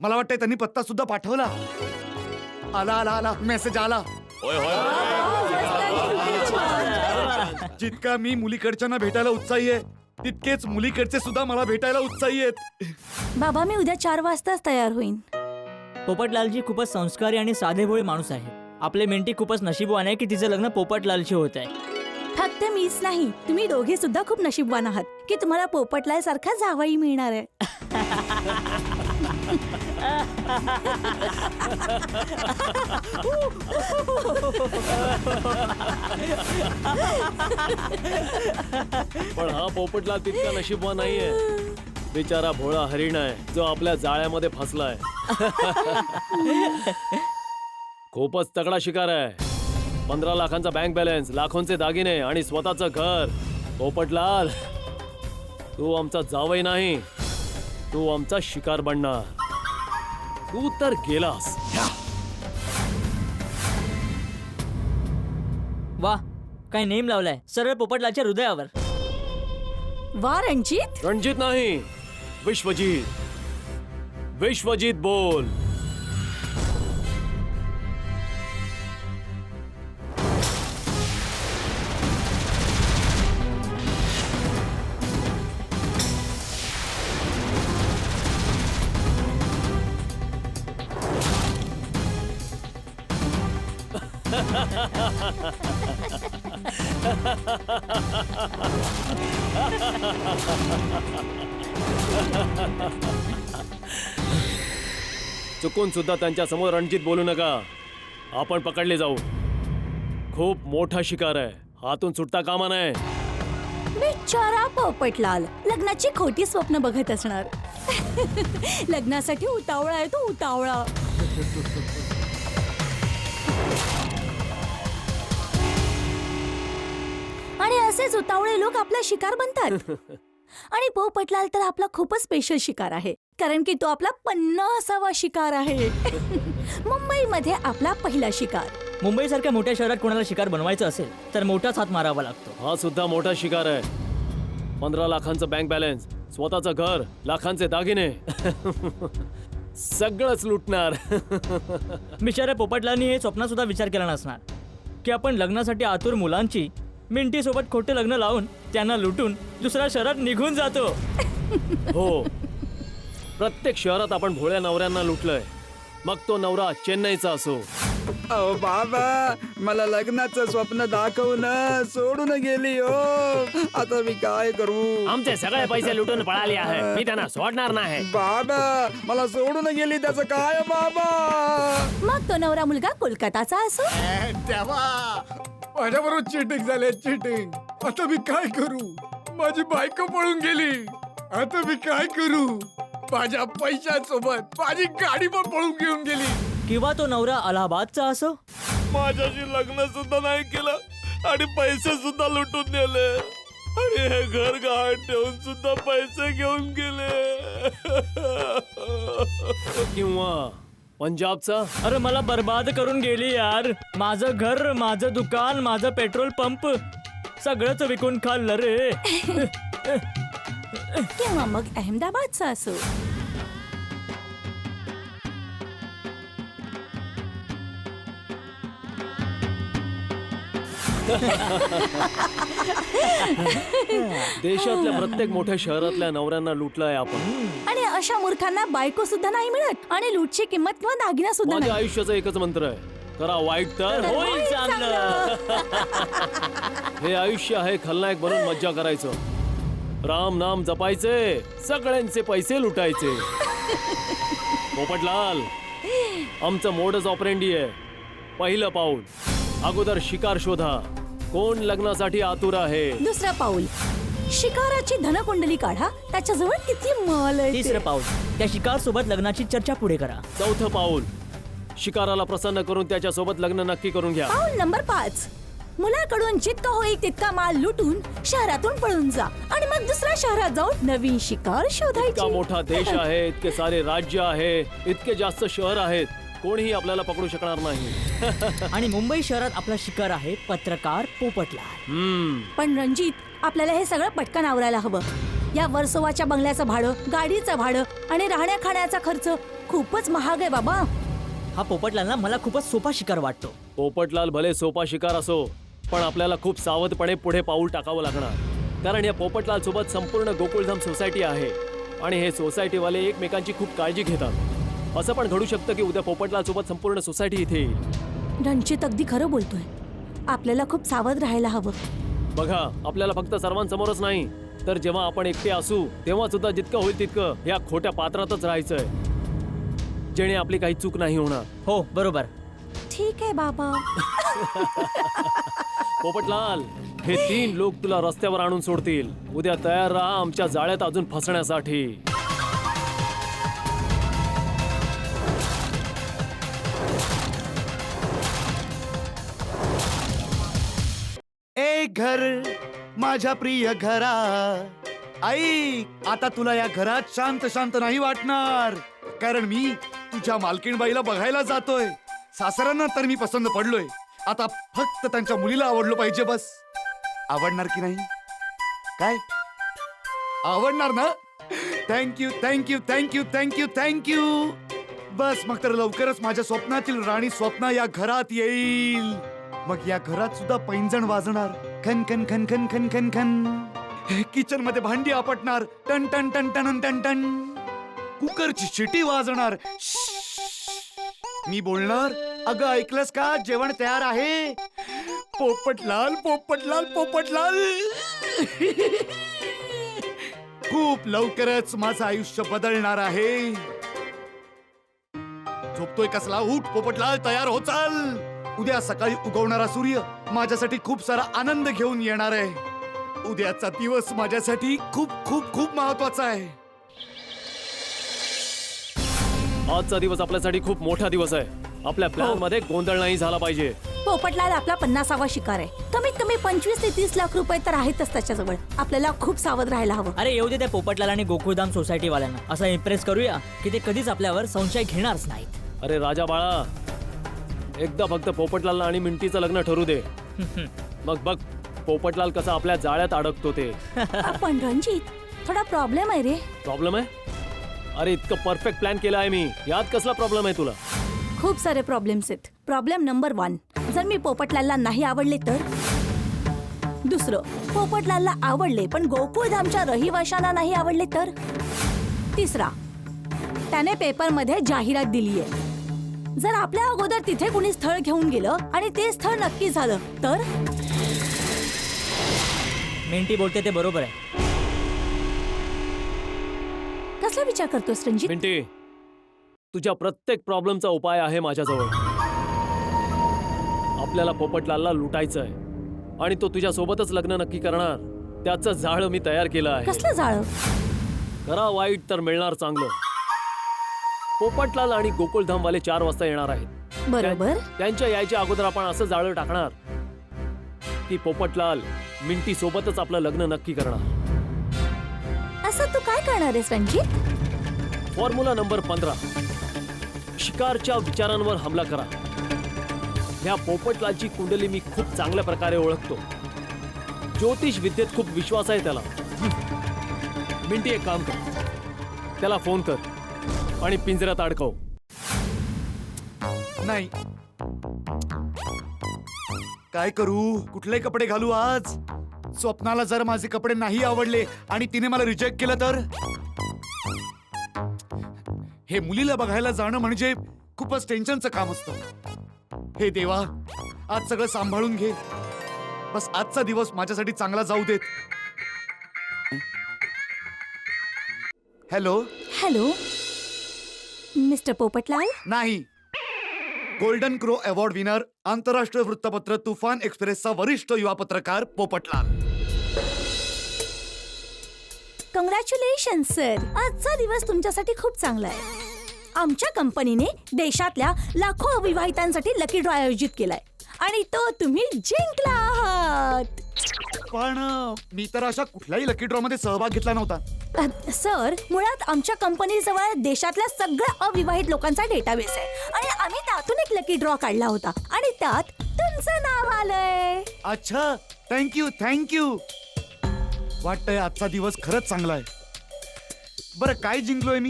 मला वाटतंय त्यांनी पत्ता सुद्धा पाठवला. आला आला आला मेसेज आला. जितका मी मुलीकडच्यांना भेटायला उत्साही आहे तितकेच मुलीकडचे सुद्धा मला भेटायला उत्साही आहेत. बाबा, मी उद्या 4 वाजताच तयार होईन. पोपटलालजी खूपच संस्कारी आणि साधेभोळे माणूस आहे. आपले मेंटी खूपच नशीबवान आहे की तिचं लग्न पोपटलालशी होत आहे. फक्त मीच नाही, तुम्ही दोघे सुद्धा खूप नशीबवान आहात की तुम्हाला पोपटलाल सारखा जावई मिळणार आहे. पण हा पोपटलाल तितका नशीबवान नाहीये. बिचारा भोळा हरिण आहे जो आपल्या जाळ्यामध्ये फसलाय. खूपच तगडा शिकार आहे. 15 लाखांचा बँक बॅलन्स, लाखोंचे दागिने आणि स्वतःचं घर. पोपटलाल, तू आमचा जावई नाही, तू आमचा शिकार बनणार. तू तर गेलास. वा, काय नेम लावलाय सरळ पोपटलालच्या हृदयावर. वा रणजित. रणजित नाही, विश्वजित. विश्वजित बोल. चुकून सुद्धा त्यांच्या समोर रणजित बोलू नका. आपण पकडले जाऊ. खूप मोठा शिकार आहे, हातून सुटता कामा नये. बिचारा पोपटलाल लग्नाची खोटी स्वप्न बघत असणार. लग्नासाठी उतावळा आहे तो, उतावळा. आणि असेच उतावळे लोक आपला शिकार बनतात. आणि पोपटलाल तर आपला खूपच स्पेशल शिकार आहे, कारण की तो आपला 50वा शिकार आहे. मुंबईमध्ये आपला पहिला शिकार. मुंबईसारख्या मोठ्या शहरात कोणाला शिकार बनवायचं असेल तर मोठाच हात मारावा लागतो. हा सुद्धा मोठा शिकार आहे. 15 लाखांचं बँक बॅलन्स, स्वतःचं घर, लाखांचे दागिने. सगळंच लुटणार. बिचाऱ्या पोपटलालनी हे स्वप्न सुद्धा विचार केला नसणार की आपण लग्नासाठी आतुर मुलांची मिंटी सोबत खोटे लग्न लावून त्यांना लुटून दुसऱ्या शहरात निघून जातो. हो, प्रत्येक शहरात आपण भोळ्या नवऱ्यांना लुटलंय. मग तो नवरा चेन्नईचा असो. अहो बाबा, मला लग्नाचं स्वप्न दाखवून सोडून गेली हो. आता मी काय करू? आमचे सगळे पैसे लुटून पळाले आहे, मी त्यांना सोडणार नाही. बाबा, मला सोडून गेली, त्याचं काय बाबा? मग तो नवरा मुलगा कोलकाताचा असो, तेव्हा माझ्याबरोबर चिटिंग झाले, चिटिंग. आता मी काय करू? माझी बायको पळून गेली. आता मी काय करू? माझ्या पैशांसोबत माझी गाडी पण पळून घेऊन गेली. किंवा तो नवरा अलाहाबादचा असो. माझ्याशी लग्न सुद्धा नाही केलं आणि पैसे सुद्धा लुटून नेले आणि हे घर गहाण ठेवून सुद्धा पैसे घेऊन गेले. किंवा पंजाबचा. अरे मला बर्बाद करून गेली यार. माझं घर, माझं दुकान, माझं पेट्रोल पंप सगळंच विकून खाल्लं रे. किंवा मग अहमदाबादचा असो. देशातल्या प्रत्येक मोठ्या शहरातल्या नवऱ्यांना लुटलंय आपण. आणि अशा मूर्खांना बायको सुद्धा नाही मिळत आणि लूटची किंमत किंवा दागिना सुद्धा माझ्या नाही. आयुष्याचा एकच मंत्र आहे, करा वाईट तर होईल चांगलं. हे आयुष्य आहे खलनायक बनून मज्जा करायचं, राम नाम जपायचे, सगळ्यांचे पैसे लुटायचे. पोपटलाल, आमचं मोडच ऑपरेंडी आहे. पहिलं पाऊल, अगोदर शिकार शोधा. कोण लग्नासाठी आतुर आहे? दुसरं पाऊल, शिकाराची धनकुंडली काढा. त्याच्याजवळ किती माल आहे ते. तिसरं पाऊल, त्या शिकार सोबत लग्नाची चर्चा पुढे करा. चौथं पाऊल, शिकाराला प्रसन्न करून त्याच्यासोबत लग्न नक्की करून घ्या. पाऊल नंबर 5, मुलाकडून जितका होईल तितका माल लुटून शहरातून पळून जा आणि मग दुसऱ्या शहरात जाऊन नवीन शिकार इतका शोधायची. मोठा देश आहे, इतके सारे राज्य आहे, इतके जास्त शहर आहेत, कोणीही आपल्याला पकडू शकणार नाही. आणि मुंबई शहरात आपला शिकार आहे पत्रकार पोपटलाल. पण रणजित, आपल्याला हे सगळं पटकन आवरायला हवं. या वर्सोवाच्या बंगल्याचं भाडं, गाडीचं भाडं आणि राहण्या खाण्याचा खर्च खूपच महाग आहे बाबा. हा पोपटलाल ना मला खूपच सोपा शिकार वाटतो. पोपटलाल भले सोपा शिकार असो, पण आपल्याला खूप सावधपणे पुढे पाऊल टाकावं लागणार. कारण या पोपटलाल सोबत संपूर्ण गोकुळधाम सोसायटी आहे आणि हे सोसायटीवाले एकमेकांची खूप काळजी घेतात. असं पण घडू शकतं की उद्या पोपटलाल सोबत संपूर्ण सोसायटी इथे येईल. रणजित अगदी खरं बोलतोय. आपल्याला खूप सावध राहायला हवं. बघा, आपल्याला फक्त सर्वांसमोरच नाही तर जेव्हा आपण एकटे असू तेव्हा सुद्धा जितकं होईल तितकं या खोट्या पात्रातच राहायचंय, जेणे आपली काही चूक नाही होणार. हो बरोबर. ठीक आहे बाबा. पोपटलाल, हे 3 लोक तुला रस्त्यावर आणून सोडतील. उद्या तयार राहा आमच्या जाळ्यात अजून फसण्यासाठी. एक घर माझ्या प्रिय घरा, आई आता तुला या घरात शांत शांत नाही वाटणार, कारण मी तुझ्या मालकीणबाईला बघायला जातोय. सासऱ्यांना तर मी पसंत पडलोय. आता फक्त त्यांच्या मुलीला आवडलो पाहिजे बस. आवडणार की नाही? काय आवडणार ना? Thank you thank you thank you thank you thank you. बस मग तर लवकरच माझ्या स्वप्नातील राणी स्वप्ना या घरात येईल. मग या घरात सुद्धा पैंजण वाजणार, खन खन खन खन खन खन खन. किचन मध्ये भांडी आपटणार, टन टन टन टन टन टन. कुकरची शिटी वाजणार. मी बोलणार, अगं ऐकलंस का, जेवण तयार आहे. पोपटलाल पोपटलाल पोपटलाल. खूप लवकरच माझं आयुष्य बदलणार आहे. झोपतोय कसला? उठ पोपटलाल, तयार हो चाल. उद्या सकाळी उगवणारा सूर्य माझ्यासाठी खूप सारा आनंद घेऊन येणार आहे. उद्याचा दिवस माझ्यासाठी खूप खूप खूप महत्वाचा आहे. आजचा दिवस आपल्यासाठी खूप मोठा दिवस आहे. आपल्या प्लॅन मध्ये गोंधळ नाही झाला पाहिजे. पोपटलाल आपला 50वा शिकार आहे. कमीत कमी 25 ते 30 लाख रुपये तर आहेतच त्याच्याजवळ. आपल्याला खूप सावध राहायला हवं. अरे येऊ दे त्या पोपटलाल आणि गोकुळधाम सोसायटी वाल्यांना. असं इम्प्रेस करूया की ते कधीच आपल्यावर संशय घेणारच नाहीत. अरे राजा बाळा, एकदा फक्त पोपटलाल आणि मिंटीचं लग्न ठरू दे. मग बघ पोपटलाल कसा आपल्या जाळ्यात अडकतो ते. पण रणजित, थोडा प्रॉब्लेम आहे रे. प्रॉब्लेम आहे? अरे इतकं परफेक्ट प्लॅन केला आहे मी, यात कसला प्रॉब्लेम आहे तुला? खूप सारे प्रॉब्लेम्स आहेत. प्रॉब्लेम नंबर 1, जर मी पोपटलालला नाही आवडले तर. दुसरं, पोपटलालला आवडले पण गोकुळधामच्या रहिवाशांना नाही आवडले तर. तिसरा, त्याने पेपरमध्ये जाहिरात दिली आहे. जर आपल्या अगोदर तिथे कुणी स्थळ घेऊन गेलं आणि ते स्थळ नक्की झालं तर. मिंटी बोलते ते बरोबर आहे. कसला विचार करतोस रणजित? मिंटी, तुझ्या प्रत्येक प्रॉब्लेमचा उपाय आहे माझ्याजवळ. आपल्याला पोपटलालला लुटायचं आहे. आणि तो तुझ्या सोबतच लग्न नक्की करणार त्याचं जाळं मी तयार केलं आहे. कसलं जाळं? करा वाईट तर मिळणार चांगलं. पोपटलाल आणि गोकुळधामवाले 4 वाजता येणार आहेत. बरोबर. त्यांच्या यायच्या अगोदर आपण असं जाळं टाकणार की पोपटलाल मिंटी सोबतच आपलं लग्न नक्की करणार. असं तू काय करणार आहेस रणजित? फॉर्म्युला नंबर 15, शिकारच्या विचारांवर हमला करा. ह्या पोपटलालची कुंडली मी खूप चांगल्या प्रकारे ओळखतो. ज्योतिष विद्येत खूप विश्वास आहे त्याला. मिंटी एक काम कर, त्याला फोन कर आणि पिंजऱ्यात अडकव. नाही. काय करू? कुठले कपडे घालू आज? स्वप्नाला जर माझे कपडे नाही आवडले आणि तिने मला रिजेक्ट केलं तर? हे मुलीला बघायला जाणं म्हणजे खूपच टेन्शनचं काम असतं. हे देवा, आज सगळं सांभाळून घे. बस आजचा दिवस माझ्यासाठी चांगला जाऊ देत. हॅलो. Hello mister Popatlal. नाही. गोल्डन क्रो अवॉर्ड विनर, आंतरराष्ट्रीय वृत्तपत्र तुफान एक्सप्रेसचा वरिष्ठ युवा पत्रकार पोपटलाल. Congratulation sir. आजचा दिवस तुमच्यासाठी खूप चांगला आहे. आमच्या कंपनीने देशातल्या लाखो अविवाहितांसाठी लकी ड्रॉ आयोजित केलाय आणि तो तुम्ही जिंकला आहात. पण मी तर अशा कुठल्याही लकी ड्रॉ मध्ये सहभाग घेतला नव्हता. सर, मुळात आमच्या कंपनीजवळ देशातल्या सगळ्या अविवाहित लोकांचा डेटाबेस आहे आणि आम्ही त्यातून एक लकी ड्रॉ काढला होता आणि त्यात तुमचं नाव आलंय. अच्छा, थँक्यू थँक्यू. वाटतंय आजचा दिवस खरंच चांगला आहे. बरं, काय जिंकलोय मी?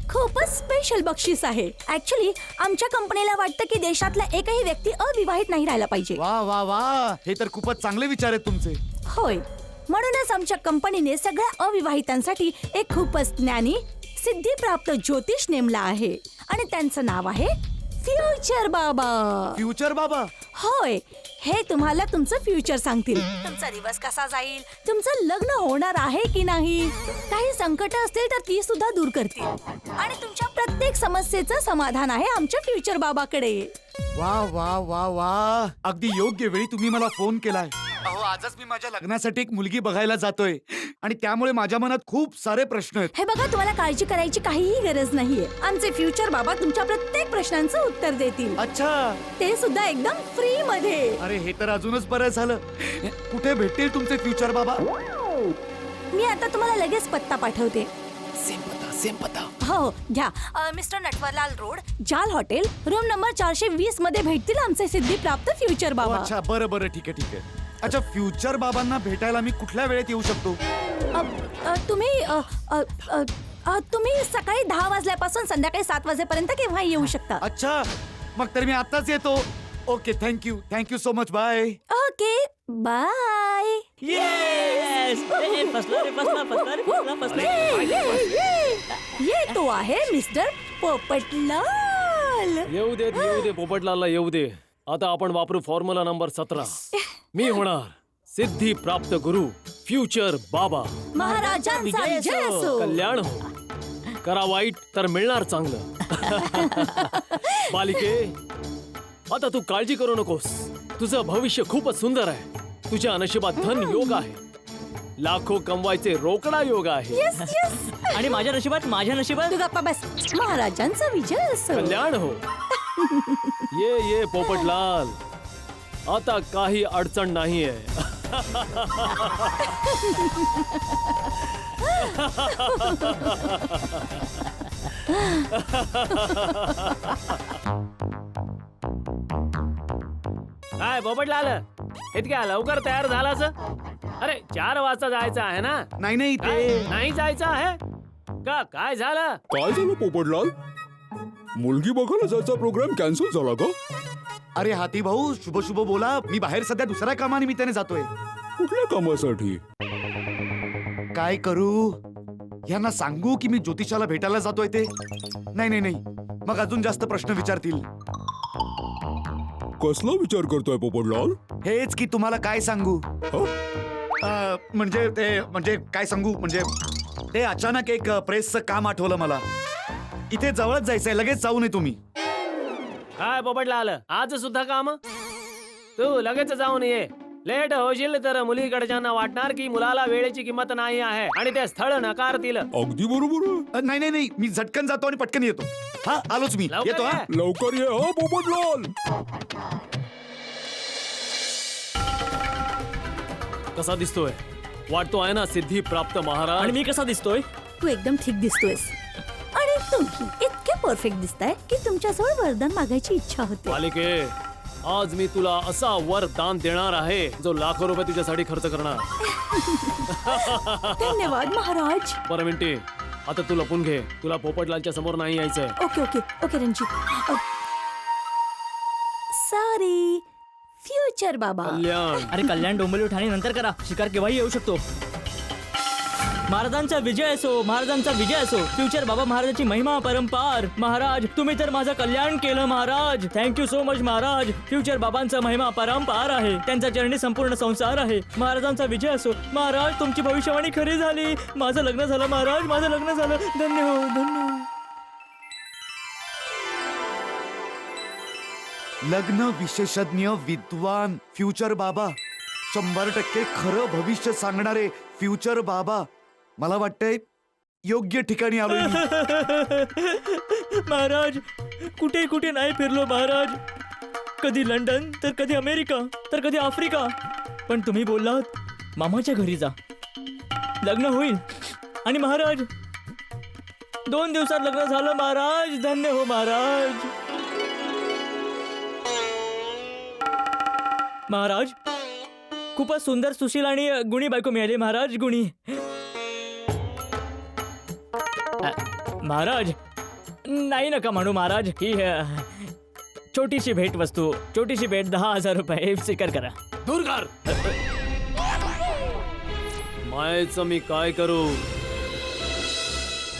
खूपच स्पेशल बक्षीस आहे. ऍक्च्युली आमच्या कंपनीला वाटतं की देशातला एकही व्यक्ती अविवाहित नाही राहिला पाहिजे. वा वा वा, हे तर खूपच चांगले विचार आहेत तुमचे. होय, म्हणूनच आमच्या कंपनीने सगळ्या अविवाहितांसाठी एक खूपच ज्ञानी, सिद्धिप्राप्त ज्योतिष नेमला आहे आणि त्यांचं नाव आहे फ्युचर बाबा. फ्युचर बाबा? होय, हे तुम्हाला तुमचं फ्युचर सांगतील. तुमचा दिवस कसा जाईल, तुमचं लग्न होणार आहे की नाही, काही संकट असतील तर ती सुद्धा दूर करतील आणि तुमच्या प्रत्येक समस्येचं समाधान आहे आमच्या फ्युचर बाबाकडे. वा वा वा वा, अगदी योग्य वेळी तुम्ही मला फोन केलाय. अहो, आजच मी माझ्या लग्नासाठी एक मुलगी बघायला जातोय आणि त्यामुळे माझ्या मनात खूप सारे प्रश्न आहेत. हे बघा, तुम्हाला काळजी करायची काहीही गरज नाहीये. आमचे फ्युचर बाबा तुमच्या प्रत्येक प्रश्नांचं उत्तर देतील. अच्छा, ते सुद्धा एकदम फ्री मध्ये. अरे हे तर अजूनच बरं झालं. कुठे भेटतील तुमचे फ्युचर बाबा? मी आता तुम्हाला लगेच पत्ता पाठवते. सेम पत्ता. हो, घ्या. मिस्टर नटवरलाल रोड, जाल हॉटेल, रूम नंबर 420 मध्ये भेटतील आमचे सिद्धिप्राप्त फ्युचर बाबा. अच्छा, बरं बरं, ठीक आहे ठीक आहे. अच्छा, फ्युचर बाबांना भेटायला मी कुठल्या वेळेत येऊ शकतो? तुम्ही सकाळी 10 वाजल्यापासून संध्याकाळी 7 वाजेपर्यंत केव्हा येऊ शकता. अच्छा, मग तर मी आताच येतो. Okay, thank you so much. Bye. Okay, bye. Yes, फसला रे, फसला. ये तो आहे मिस्टर पोपटलाल. येऊ दे पोपटलालला येऊ दे. आता आपण वापरू फॉर्म्युला नंबर 17. मी होणार सिद्धी प्राप्त गुरु, फ्युचर बाबा. महाराजांचा विजय असो. कल्याण हो. करा वाईट तर मिळणार चांगलं. बालिके, आता तू काळजी करू नकोस. तुझं भविष्य खूपच सुंदर आहे. तुझ्या नशिबात धन योग आहे. लाखो कमवायचे रोकडा योग आहे. Yes, yes. आणि माझ्या नशिबात तू गप्पा बस. महाराजांचा विजय असो. कल्याण हो. ये पोपटलाल, आता काही अडचण नाहीये. काय पोपटलाल, इतक्या लवकर तयार झालास? अरे 4 वाजता जायचं आहे ना? नाही काय? नाही जायचं आहे का? काय झालं? काय झालं पोपटलाल? मुलगी बघायला जायचा प्रोग्राम कॅन्सल झाला का? अरे हाती भाऊ, शुभ शुभ बोला. मी बाहेर सध्या दुसऱ्या कामानिमित्ताने जातोय. कुठल्या कामासाठी? काय करू? यांना सांगू की मी ज्योतिषाला भेटायला जातोय ते? नाही, मग अजून जास्त प्रश्न विचारतील. कसला विचार करतोय पोपटलाल? हेच की तुम्हाला काय सांगू. म्हणजे काय सांगू, म्हणजे ते अचानक एक प्रेसचं काम आठवलं मला. इथे जवळच जायचंय, लगेच जाऊ नये तुम्ही. काय पोपटलाल, आज सुद्धा काम? तू लगेच जाऊन ये. लेट होशील तर मुलीकडच्यांना वाटणार की मुलाला वेळेची किंमत नाही आहे आणि ते स्थळ नकारतील. अगदी बरोबर. नाही नाही नाही, मी झटकन जातो आणि पटकन येतो. हा आलोच मी, लवकर येतो. हा ये. लवकर ये हो पोपटलाल. कसा दिसतोय? वाटतो आहे ना सिद्धी प्राप्त महाराज. आणि मी कसा दिसतोय? तू एकदम ठीक दिसतोयस आणि तुम्ही इतके परफेक्ट दिसताय की तुमच्याजवळ वरदान मागायची इच्छा होते. बालिके, आज मी तुला असा वरदान देणार आहे जो लाखो रुपये तुझ्यासाठी खर्च करणार. धन्यवाद महाराज. बरं मिंटी, आता तू लपून घे. तुला पोपटलालच्या समोर नाही यायचंय. Okay okay okay Ranjit. Sorry future बाबा. कल्याण. अरे कल्याण डोंबिवली ठाणे नंतर करा, शिकार केव्हाही येऊ शकतो. महाराजांचा विजय असो, महाराजांचा विजय असो. फ्युचर बाबा महाराजांची महिमा परंपार. महाराज तुम्ही तर माझं कल्याण केलं Maharaj. Thank you so much Maharaj. Future बाबांचा महिमा परंपार आहे, त्यांचा चरणी संपूर्ण संसार आहे. महाराजांचा विजय असो. महाराज तुमची भविष्यवाणी खरी झाली. माझं लग्न झालं महाराज, माझं लग्न झालं. धन्य हो, धन्य हो. लग्न विशेषज्ञ विद्वान फ्युचर बाबा, 100% खरं भविष्य सांगणारे फ्युचर बाबा. मला वाटतंय योग्य ठिकाणी आलोय मी. महाराज कुठे कुठे नाही फिरलो महाराज. कधी लंडन, तर कधी अमेरिका, तर कधी आफ्रिका. पण तुम्ही बोललात मामाच्या घरी जा, लग्न होईल. आणि महाराज 2 दिवसात लग्न झालं महाराज. धन्य हो महाराज. महाराज खूपच सुंदर, सुशील आणि गुणी बायको मिळाली महाराज. गुणी. महाराज नाही नका म्हणू महाराज. ही छोटीशी भेट वस्तू, छोटीशी भेट 10,000 रुपये स्वीकार करा. दूर कर. मायेचं मी काय करू?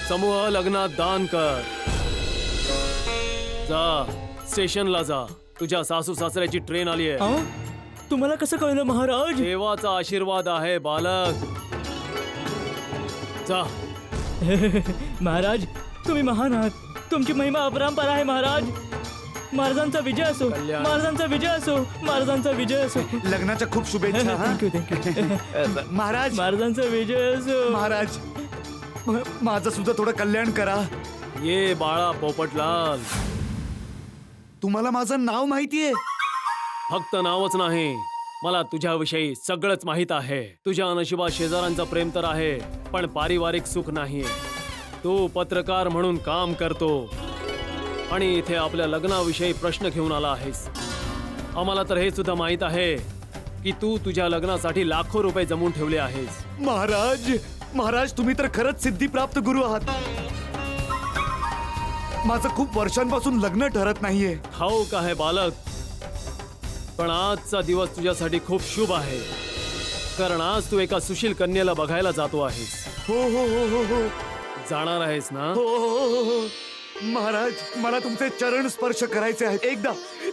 समूह लग्नात दान कर. जा स्टेशनला जा. तुझ्या सासू सासऱ्याची ट्रेन आली आहे. अं? तुम्हाला कसं कळलं महाराज? देवाचा आशीर्वाद आहे बालक. जा. महाराज तुम्ही महान आहात. तुमची महिमा अपरंपार आहे महाराज. महाराजांचा विजय असो, कल्याण. महाराजांचा विजय असो, महाराजांचा विजय असो. लग्नाच्या खूप शुभेच्छा. हा? थँक्यू. महाराज महाराजांचा विजय असो. महाराज माझं सुद्धा थोडं कल्याण करा. ये बाळा पोपटलाल. तुम्हाला माझं नाव माहितीये? फक्त नावच नाही, मला तुझ्याविषयी सगळंच माहित आहे. तुझ्या नशिबात शेजाऱ्यांचं प्रेम तर आहे, पण पारिवारिक सुख नाहीये. तू पत्रकार म्हणून काम करतो आणि इथे आपल्या लग्नाविषयी प्रश्न घेऊन आला आहेस. आम्हाला तर हे सुद्धा माहित आहे की तू तुझ्या लग्नासाठी लाखो रुपये जमवून ठेवले आहेस. महाराज महाराज तुम्ही तर खरंच सिद्धिप्राप्त गुरु आहात. माझं खूप वर्षांपासून लग्न ठरत नाहीये. ठाऊक आहे बालक, पण आजचा दिवस तुझ्यासाठी खूप शुभ आहे, कारण आज तू एका सुशील कन्येला बघायला जातो आहेस. हो हो हो हो हो जाणार आहेस ना? हो हो हो हो. महाराज मला तुमचे चरण स्पर्श करायचे आहेत.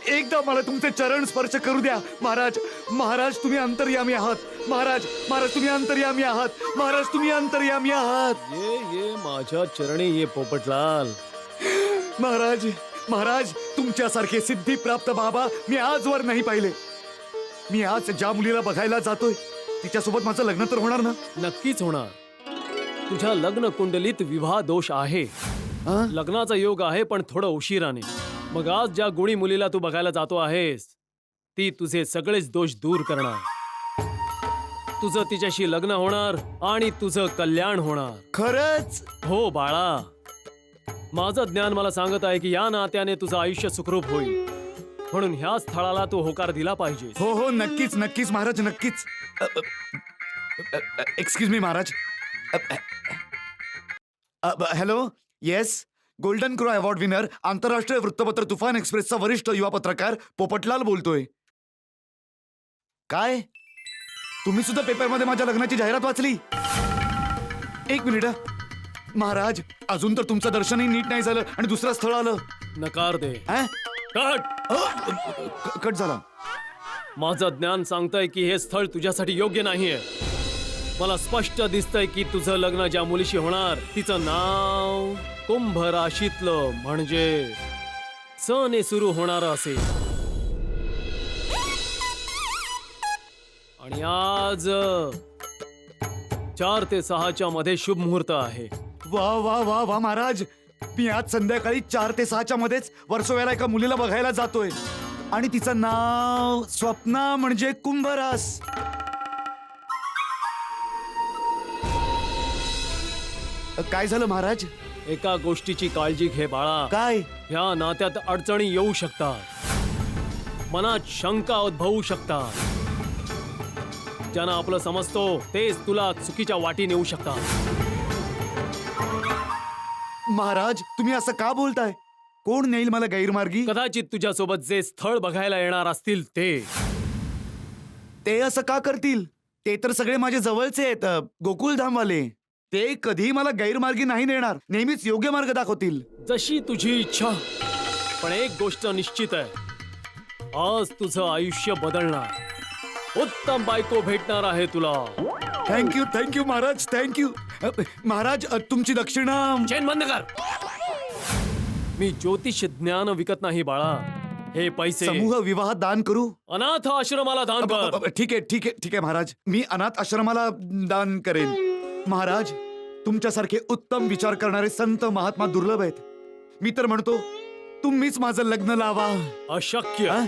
एकदा मला तुमचे चरण स्पर्श करू द्या. महाराज महाराज तुम्ही अंतर्यामी आहात. महाराज महाराज तुम्ही अंतर्यामी आहात. महाराज तुम्ही अंतर्यामी आहात. ये माझ्या चरणी ये पोपटलाल. महाराज महाराज तुमच्यासारखे सिद्धी प्राप्त बाबा मी आजवर नाही पाहिले. मी आज ज्या मुलीला बघायला जातोय तिच्यासोबत माझं लग्न तर होणार ना? नक्कीच होणार. तुझ्या लग्न कुंडलीत विवाह दोष आहे. लग्नाचा योग आहे, पण थोडं उशिराने. मग आज ज्या गुणी मुलीला तू बघायला जातो आहेस ती तुझे सगळेच दोष दूर करणार. तुझं तिच्याशी लग्न होणार आणि तुझं कल्याण होणार. खरंच? हो बाळा, माझं ज्ञान मला सांगत आहे की या नात्याने तुझं आयुष्य सुखरूप होईल, म्हणून ह्या स्थळाला तू होकार दिला पाहिजे. हो हो नक्कीच नक्कीच महाराज नक्कीच. Excuse me Maharaj. Hello. Yes. Golden crow award winner, आंतरराष्ट्रीय वृत्तपत्र तुफान एक्सप्रेसचा वरिष्ठ युवा पत्रकार पोपटलाल बोलतोय. काय तुम्ही सुद्धा पेपरमध्ये माझ्या लग्नाची जाहिरात वाचली? एक मिनिट महाराज, अजून तर तुमचं दर्शनही नीट नाही झालं आणि दुसरं स्थळ आलं. नकार दे. कट झाला. माझं ज्ञान सांगतंय की हे स्थळ तुझ्यासाठी योग्य नाहीये. मला स्पष्ट दिसतंय की तुझं लग्न ज्या मुलीशी होणार तिचं नाव कुंभ राशीतलं म्हणजे सने सुरू होणार असेल. आणि आज 4 ते 6च्या मध्ये शुभ मुहूर्त आहे. वा वा वा वा महाराज, मी आज संध्याकाळी 4 ते 6च्या मध्येच वर्सोव्याला एका मुलीला बघायला जातोय आणि तिचं नाव स्वप्ना म्हणजे कुंभरास. काय झालं महाराज? एका गोष्टीची काळजी घे बाळा. काय? ह्या नात्यात अडचणी येऊ शकतात, मनात शंका उद्भवू शकतात. ज्यांना आपलं समजतो तेच तुला चुकीच्या वाटी नेऊ शकतात. महाराज तुम्ही असं का बोलताय? कोण नेईल मला गैरमार्गी? कदाचित तुझ्यासोबत जे स्थळ बघायला येणार असतील ते असं का करतील? ते तर सगळे माझे जवळचे आहेत, गोकुळधामवाले. ते कधी मला गैरमार्गी नाही नेणार, नेहमीच योग्य मार्ग दाखवतील. जशी तुझी इच्छा. पण एक गोष्ट निश्चित आहे, आज तुझं आयुष्य बदलणार. उत्तम बायको भेटणार आहे तुला. Thank you thank you Maharaj, thank you. Maharaj तुमची दक्षिणा. चेन बंद कर. मी ज्योतिष ज्ञान विकत नाही बाळा. हे पैसे समूह विवाह दान करू. अनाथ आश्रमाला दान कर. ठीक आहे ठीक आहे ठीक आहे महाराज, मी अनाथ आश्रमाला दान करेन. महाराज तुमच्यासारखे उत्तम विचार करणारे संत महात्मा दुर्लभ आहेत. मी तर म्हणतो तुम्हीच माझं लग्न लावा. अशक्य.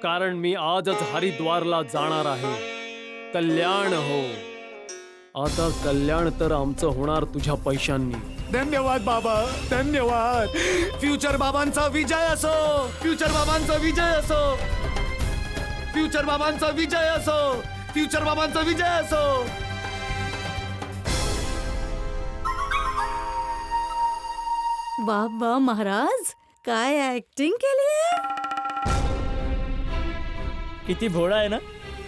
कारण मी आजच हरिद्वारला जाणार आहे. कल्याण हो. आता कल्याण तर आमचं होणार तुझ्या पैशांनी. धन्यवाद बाबा, धन्यवाद. फ्युचर बाबांचा विजय असो, फ्युचर बाबांचा विजय असो, फ्युचर बाबांचा विजय असो, फ्युचर बाबांचा विजय असो. वा वा महाराज, काय ऍक्टिंग केली आहे. किती भोळा आहे ना.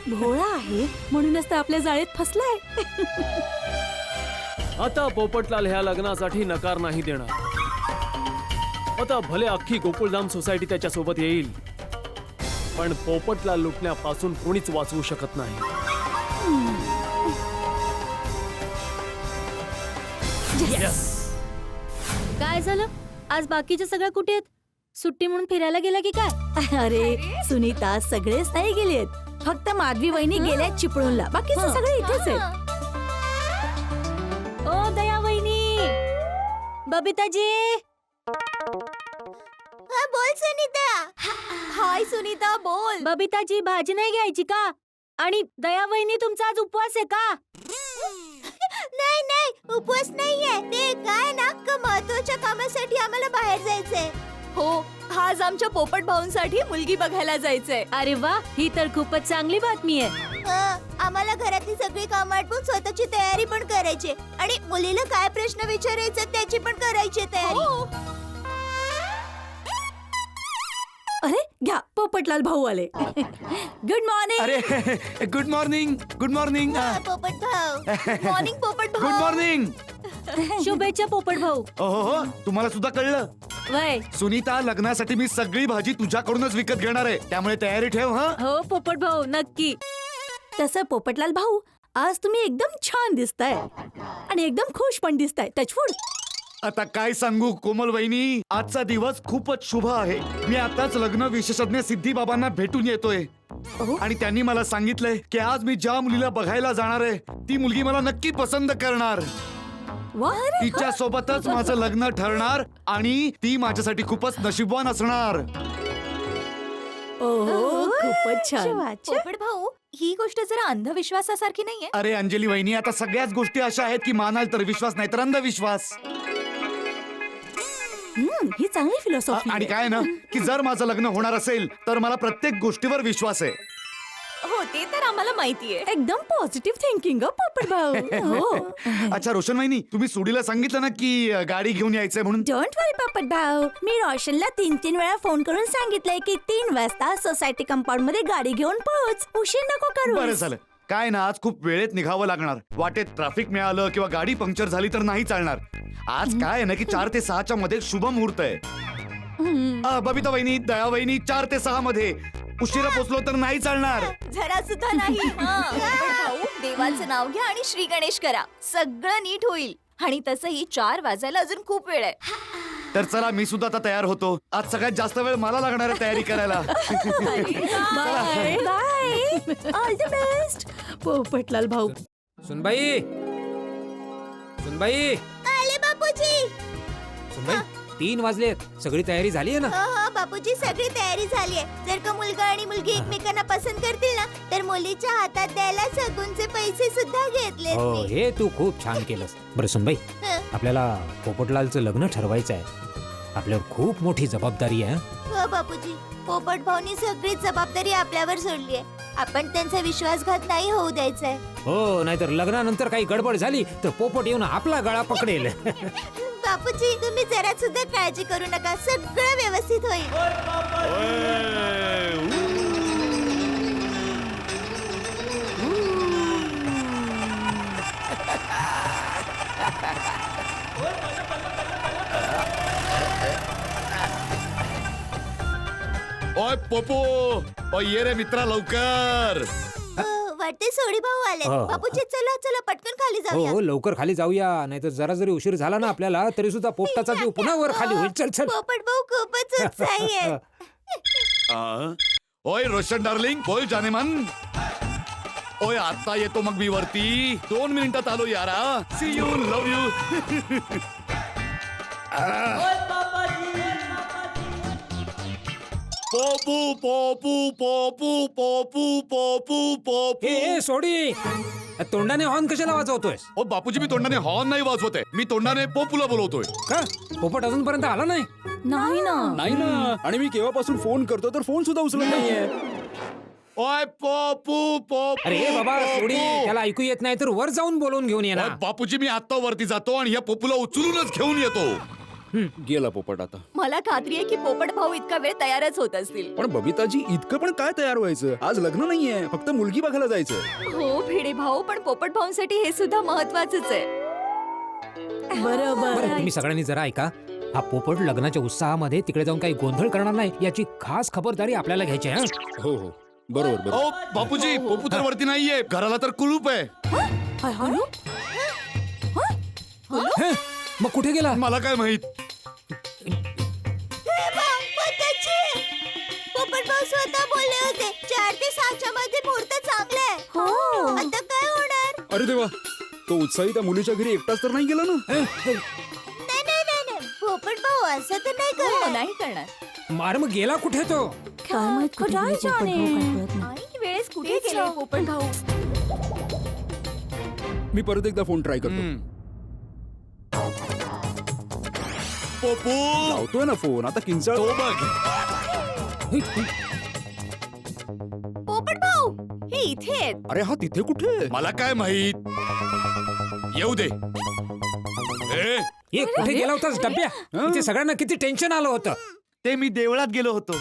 भोळा आहे म्हणूनच तर आपल्या जाळीत फसलाय. आता पोपटलाल ह्या लग्नासाठी नकार नाही देणार. आता भले अख्खी गोकुळधाम सोसायटी त्याच्या सोबत येईल, पण पोपटलाल लुटण्यापासून कोणीच वाचवू शकत नाही. काय झालं आज? बाकीचे सगळं कुठे आहेत? सुट्टी म्हणून फिरायला गेला की काय? अरे सुनीता, सगळेच नाही गेलेत, फक्त माधवी वहिनी गेल्यात चिपळूणला. बाकीचे सगळे इथेच आहेत. ओ दया वहिनी, बबिताजी. बोल सुनीता. हाय सुनीता, बोल. बबिताजी, भाजी नाही घ्यायची का? आणि दया वहिनी, तुमचा आज उपवास आहे का? नाही नाही, उपवास नाहीये. ते काय ना, महत्वाच्या कामासाठी आम्हाला बाहेर जायचंय. हो, आज आमच्या पोपट भाऊंसाठी मुलगी बघायला जायचंय. अरे वा, ही तर खूपच चांगली बातमी आहे. आम्हाला घरातली सगळी कामं आटपून स्वतःची तयारी पण करायची आणि मुलीला काय प्रश्न विचारायचे त्याची पण करायची तयारी. अरे घ्या, पोपटलाल भाऊ आले. Good morning. अरे गुड मॉर्निंग, गुड मॉर्निंग. पोपट भाऊ. मॉर्निंग पोपट भाऊ. Good morning. शुभेच्छा पोपट भाऊ. हो, तुम्हाला सुद्धा कळलं. वय सुनीता, लग्नासाठी मी सगळी भाजी तुझ्याकडूनच विकत घेणार आहे, त्यामुळे तयारी ठेव. हा हो पोपट भाऊ, नक्की. तसं पोपटलाल भाऊ, आज तुम्ही एकदम छान दिसताय आणि एकदम खुश पण दिसताय. टचवूड. आता काय सांगू कोमल वहिनी, आजचा दिवस खूपच शुभ आहे. मी आताच लग्न विशेषज्ञ सिद्धी बाबांना भेटून येतोय आणि त्यांनी मला सांगितलंय की आज मी ज्या मुलीला बघायला जाणार आहे ती मुलगी मला नक्की पसंत करणार. तिच्या सोबतच माझं लग्न ठरणार आणि ती माझ्यासाठी खूपच नशीबवान असणार. ओहो, खूपच छान. पोपट भाऊ, ही गोष्ट जरा अंधविश्वासासारखी नाहीये. अरे अंजली वहिनी, आता सगळ्याच गोष्टी अशा आहेत की मानाल तर विश्वास, नाही तर अंधविश्वास. ही चांगली फिलॉसॉफी. आणि काय ना की जर माझं लग्न होणार असेल तर मला प्रत्येक गोष्टीवर विश्वास आहे. हो, ते तर आम्हाला माहितीये. एकदम पॉझिटिव्ह थिंकिंग पोपट भाऊ. हो. अच्छा रोशन वहिनी, तुम्ही सुडीला सांगितलं ना की गाडी घेऊन यायचंय म्हणून. डोंट वरी पोपट भाऊ, मी रोशनला 3 वेळा फोन करून सांगितलंय की 3 वाजता सोसायटी कंपाऊंड मध्ये गाडी घेऊन पोहोच. उशीर नको करू. बरं झालं. काय ना, आज खूप वेळेत निघावं लागणार. वाटेत ट्रॅफिक मिळालं किंवा गाडी पंक्चर झाली तर नाही चालणार. आज काय ना की 4 ते 6च्या मध्ये शुभ मुहूर्त आहे. बबिता वहिनी, दया वहिनी, 4 ते 6 मध्ये उशिरा पोचलो तर नाही चालणार. जरा सुद्धा नाही. भाऊ, देवाचं नाव घ्या आणि श्री गणेश करा, सगळं नीट होईल. आणि तसंही 4 वाजायला अजून खूप वेळ आहे. तर चला मी सुद्धा आता तयार होतो. आज सगळ्यात जास्त वेळ मला लागणार आहे तयारी करायला. Bye bye all the best Popatlal भाऊ. सुनबाई सुनबाई आले बापूजी. सुनबाई 3 वाजलेत. सगळी तयारी झाली आहे ना? हो बापूजी, सगळी तयारी झाली आहे. जर का मुलगा आणि मुलगी एकमेकांना पसंत करतील ना तर मुलीच्या हातात द्यायला सगूनचे पैसे सुद्धा घेतलेत हो मी. हे तू खूप छान केलंस. बरं सुनबाई, हं. आपल्याला पोपटलालचं लग्न ठरवायचं आहे. आपल्यावर खूप मोठी जबाबदारी आहे. हो बापूजी, पोपट भाऊनी सगळी जबाबदारी आपल्यावर सोडली आहे. आपण त्यांचा विश्वासघात नाही होऊ द्यायचा आहे. हो, नाहीतर लग्नानंतर काही गडबड झाली तर पोपट येऊन आपला गळा पकडेल. बापूजी, तुम्ही जरा सुद्धा काळजी करू नका, सगळं व्यवस्थित होईल. ओय पोपो, ओय ये रे मित्रा लवकर. वाटते सोडी भाऊ आले. हो. बापूजी चला चला पटकन खाली हो जाऊया. हो, लवकर खाली जाऊया, नाहीतर जरा जरी उशीर झाला ना आपल्याला तरी सुद्धा पोपटाचा जीव पुन्हा वर खाली होईल. चल चल. पोपट भाऊ खूपच उत्साही आहे. ओय रोशन डार्लिंग, बोल जानेमन. ओय आता येतो मग मी वरती. 2 मिनिटात आलो यारा. See you, love you. पोपू पोपू पोपू पोपू पोपू पोपू. ए सोडी, तोंडाने हॉर्न कशाला वाजवतोय? ओ बापूजी, मी तोंडाने हॉर्न नाही वाजवत आहे, मी तोंडाने पोपूला बोलवतोय. का पोपट अजूनपर्यंत आला नाही? नाही ना. नाही ना, आणि मी केव्हापासून फोन करतो तर फोन सुद्धा उचलत नाहीये. ओय पोपू पोपू. अरे बाबा सोडी, पोपू. त्याला ऐकू येत नाही तर वर जाऊन बोलवून घेऊन ये ना. ओय बापूजी, मी आता वरती जातो आणि या पोपूला उचलूनच घेऊन येतो. गेला पोपट आता. मला खात्री आहे की पोपट भाऊ इतका वेळ तयारच होत असतील. पण बबिताजी, इतकं पण काय तयार व्हायचं? आज लग्न नाहीये, फक्त मुलगी बघायला जायचं. हो भिडे भाऊ, पण पोपट भाऊंसाठी हे सुद्धा महत्वाचंच आहे. बरोबर. तुम्ही सगळ्यांनी जरा ऐका. हा पोपट लग्नाच्या उत्साहामध्ये तिकडे जाऊन काही गोंधळ करणार नाही याची खास खबरदारी आपल्याला घ्यायची आहे. हो हो, बरोबर बरोबर. ओ बापूजी, पोपू तर वरती नाहीये, घराला तर कुलूप आहे. हे, मग कुठे गेला? मला काय माहित. पोपट भाऊ स्वतः बोलले होते 4 ते 6 मध्ये मुहूर्त चांगला आहे. आता काय होणार? अरे देवा, तो उत्साही त्या मुलीच्या घरी एकटाच तर नाही गेला ना? नाही नाही नाही नाही, पोपट भाऊ असं तर नाही करणार. नाही करणार. मार मग गेला कुठे तो? काय माहित कुठे गेले पोपट भाऊ, काय कळत नाही. आणि वेळेस कुठे गेले पोपट भाऊ? मी परत एकदा फोन ट्राय करतो. पोपू लावतोय ना फोन, आता किंचाळ. तो बघ. पोपट भाऊ हे इथे आहेत. अरे हा तिथे कुठे? मला काय माहित. येऊ दे. ए, हे कुठे गेला होतास डब्या? इथे सगळ्यांना किती टेन्शन आलं होतं. ते मी देवळात गेलो होतो.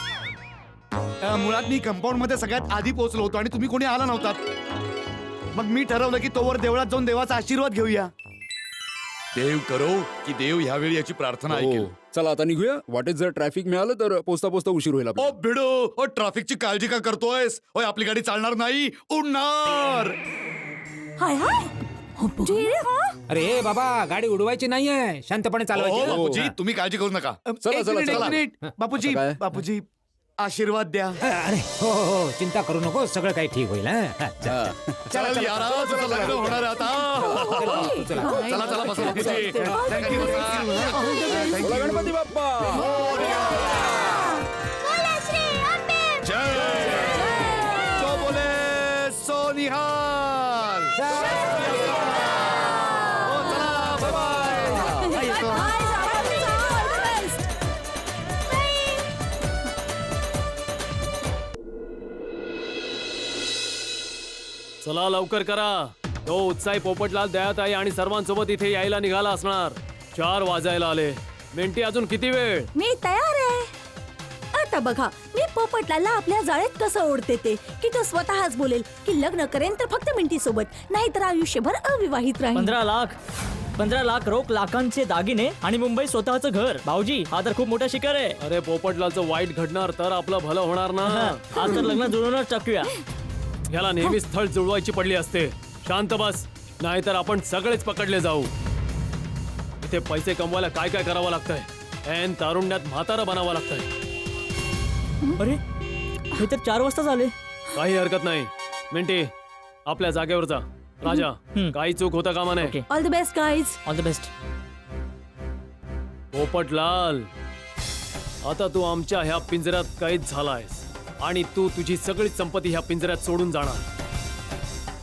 मुळात मी कंपाऊंड मध्ये सगळ्यात आधी पोहोचलो होतो आणि तुम्ही कोणी आला नव्हतात. मग मी ठरवलं की तोवर देवळात जाऊन देवाचा आशीर्वाद घेऊया. देव करो की देव ह्यावेळी याची प्रार्थना ऐकेल. हो. चला आता निघूया. वाटेत जर ट्रॅफिक मिळालं तर पोचता पोचता उशीर होईल आपल्याला. ओ भिडो, ओ ट्रॅफिकची काळजी का करतोयस? ओय आपली गाडी चालणार नाही, उडणार. हाय हाय अरे बाबा, गाडी उडवायची नाहीये, शांतपणे ओ चालवायची. बापूजी, तुम्ही काळजी करू नका. चला, एक चला, मिनिट, चला. एक मिनिट. बापूजी, आता काय? बापूजी आशीर्वाद द्या. अरे हो हो हो, चिंता करू नको, सगळं काही ठीक होईल. हा? हा, चल. हा. चला यारा, तुझं लग्न होणार आहे आता. चला. चला चला बसा बापूजी. Thank you, बसा. बोला गणपती बाप्पा. बोला श्री अंबे. जय जो बोले सो निहाल. ओ, चला, bye bye. चला लवकर करा. तो उत्साही पोपटलाल, दयाताई आणि सर्वांसोबत इथे यायला निघाला असणार. 4 वाजायला आले. मिनिटी अजून किती वेळ? मी तयार आहे. आता बघा, मी पोपटलाला आपल्या जाळ्यात कसं ओढते ते, की तो स्वतःच बोलेल की लग्न करेन तर फक्त मिंटी सोबत, नाहीतर आयुष्यभर अविवाहित राहील. 15 लाख रोख, लाखांचे दागिने आणि मुंबई स्वतःचं घर. भाऊजी, हा तर खूप मोठा शिकार आहे. अरे पोपटलालचं वाईट घडणार तर आपलं भलं होणार ना. आज तर लग्न जुळवूनच टाकूया. याला नेहमी स्थळ जुळवायची पडली असते. शांत बस, नाहीतर आपण सगळेच पकडले जाऊ. इथे पैसे कमवायला काय काय करावं लागतंय. ऐन तारुण्यात म्हातारा बनावं लागतंय. अरे हे तर 4 वाजता झाले. काही हरकत नाही. मिंटे आपल्या जागेवर जा. राजा काही चूक होता कामा नये. All the best guys. All the best. Popatlal, आता तू आमच्या ह्या पिंजऱ्यात कैद झालायस आणि तू तुझी सगळी संपत्ती ह्या पिंजऱ्यात सोडून जाणार.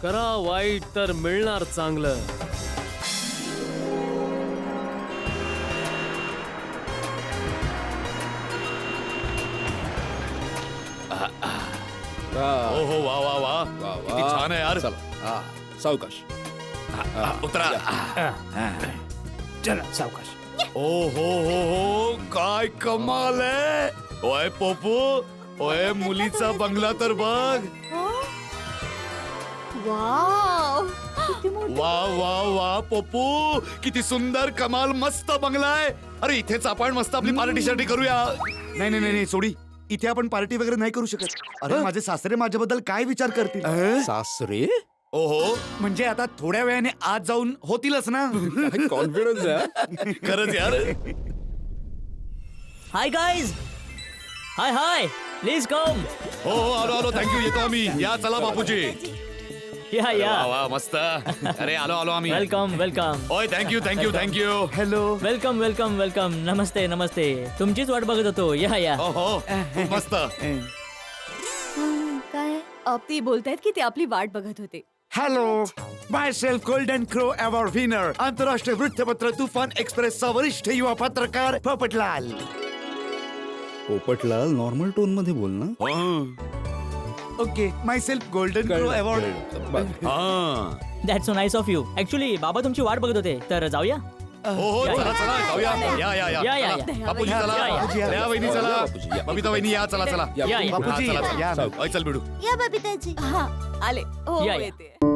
करा वाईट तर मिळणार चांगलं. हो हो वा वा वा किती छान आहे यार. सावकाश. उतरा. चला सावकाश. ओ हो काय कमाल आहे. ओय पोपू, ओय मुलीचा बंगला तर बघ. वाव वा वा वा पोपू, किती सुंदर कमाल मस्त बंगला आहे. अरे इथेच आपण मस्त आपली पार्टी शार्टी करूया. नाही नाही नाही सोडी, इथे आपण पार्टी वगैरे नाही करू शकत. अरे माझे सासरे माझ्याबद्दल काय विचार करतील. सासरे ओहो, म्हणजे आता थोड्या वेळाने आज जाऊन होतीलच ना. कॉन्फिडन्स आहे. खरंच यार. Hi guys. High please come. हो हो आलो आलो. थँक्यू. येतो आम्ही. या चला बापूजी. या या. वा वा मस्त. अरे आलो आलो आम्ही. Welcome welcome. ओय thank you. Hello. Welcome welcome welcome. नमस्ते नमस्ते. तुमचीच वाट बघत होतो. या या. हो हो खूप मस्त. काय ती बोलतायत की ते आपली वाट बघत होते. Hello, my self golden crow award winner, आंतरराष्ट्रीय वृत्तपत्र तुफान एक्सप्रेसचा वरिष्ठ युवा पत्रकार पोपटलाल. पोपटलाल नॉर्मल टोन मध्ये बोल ना. Okay, my self golden crow award. That's so nice of you. Actually बाबा तुमची वाट बघत होते, तर जाऊया. हो हो चला चला जाऊया. या या या, या, या. या. बापूजी चला. या वहिनी चला. बबिता वहिनी या. चला चला. या, या. बापूजी या. चल बिडू. या बबिताजी. हा आले. हो या, या. येते.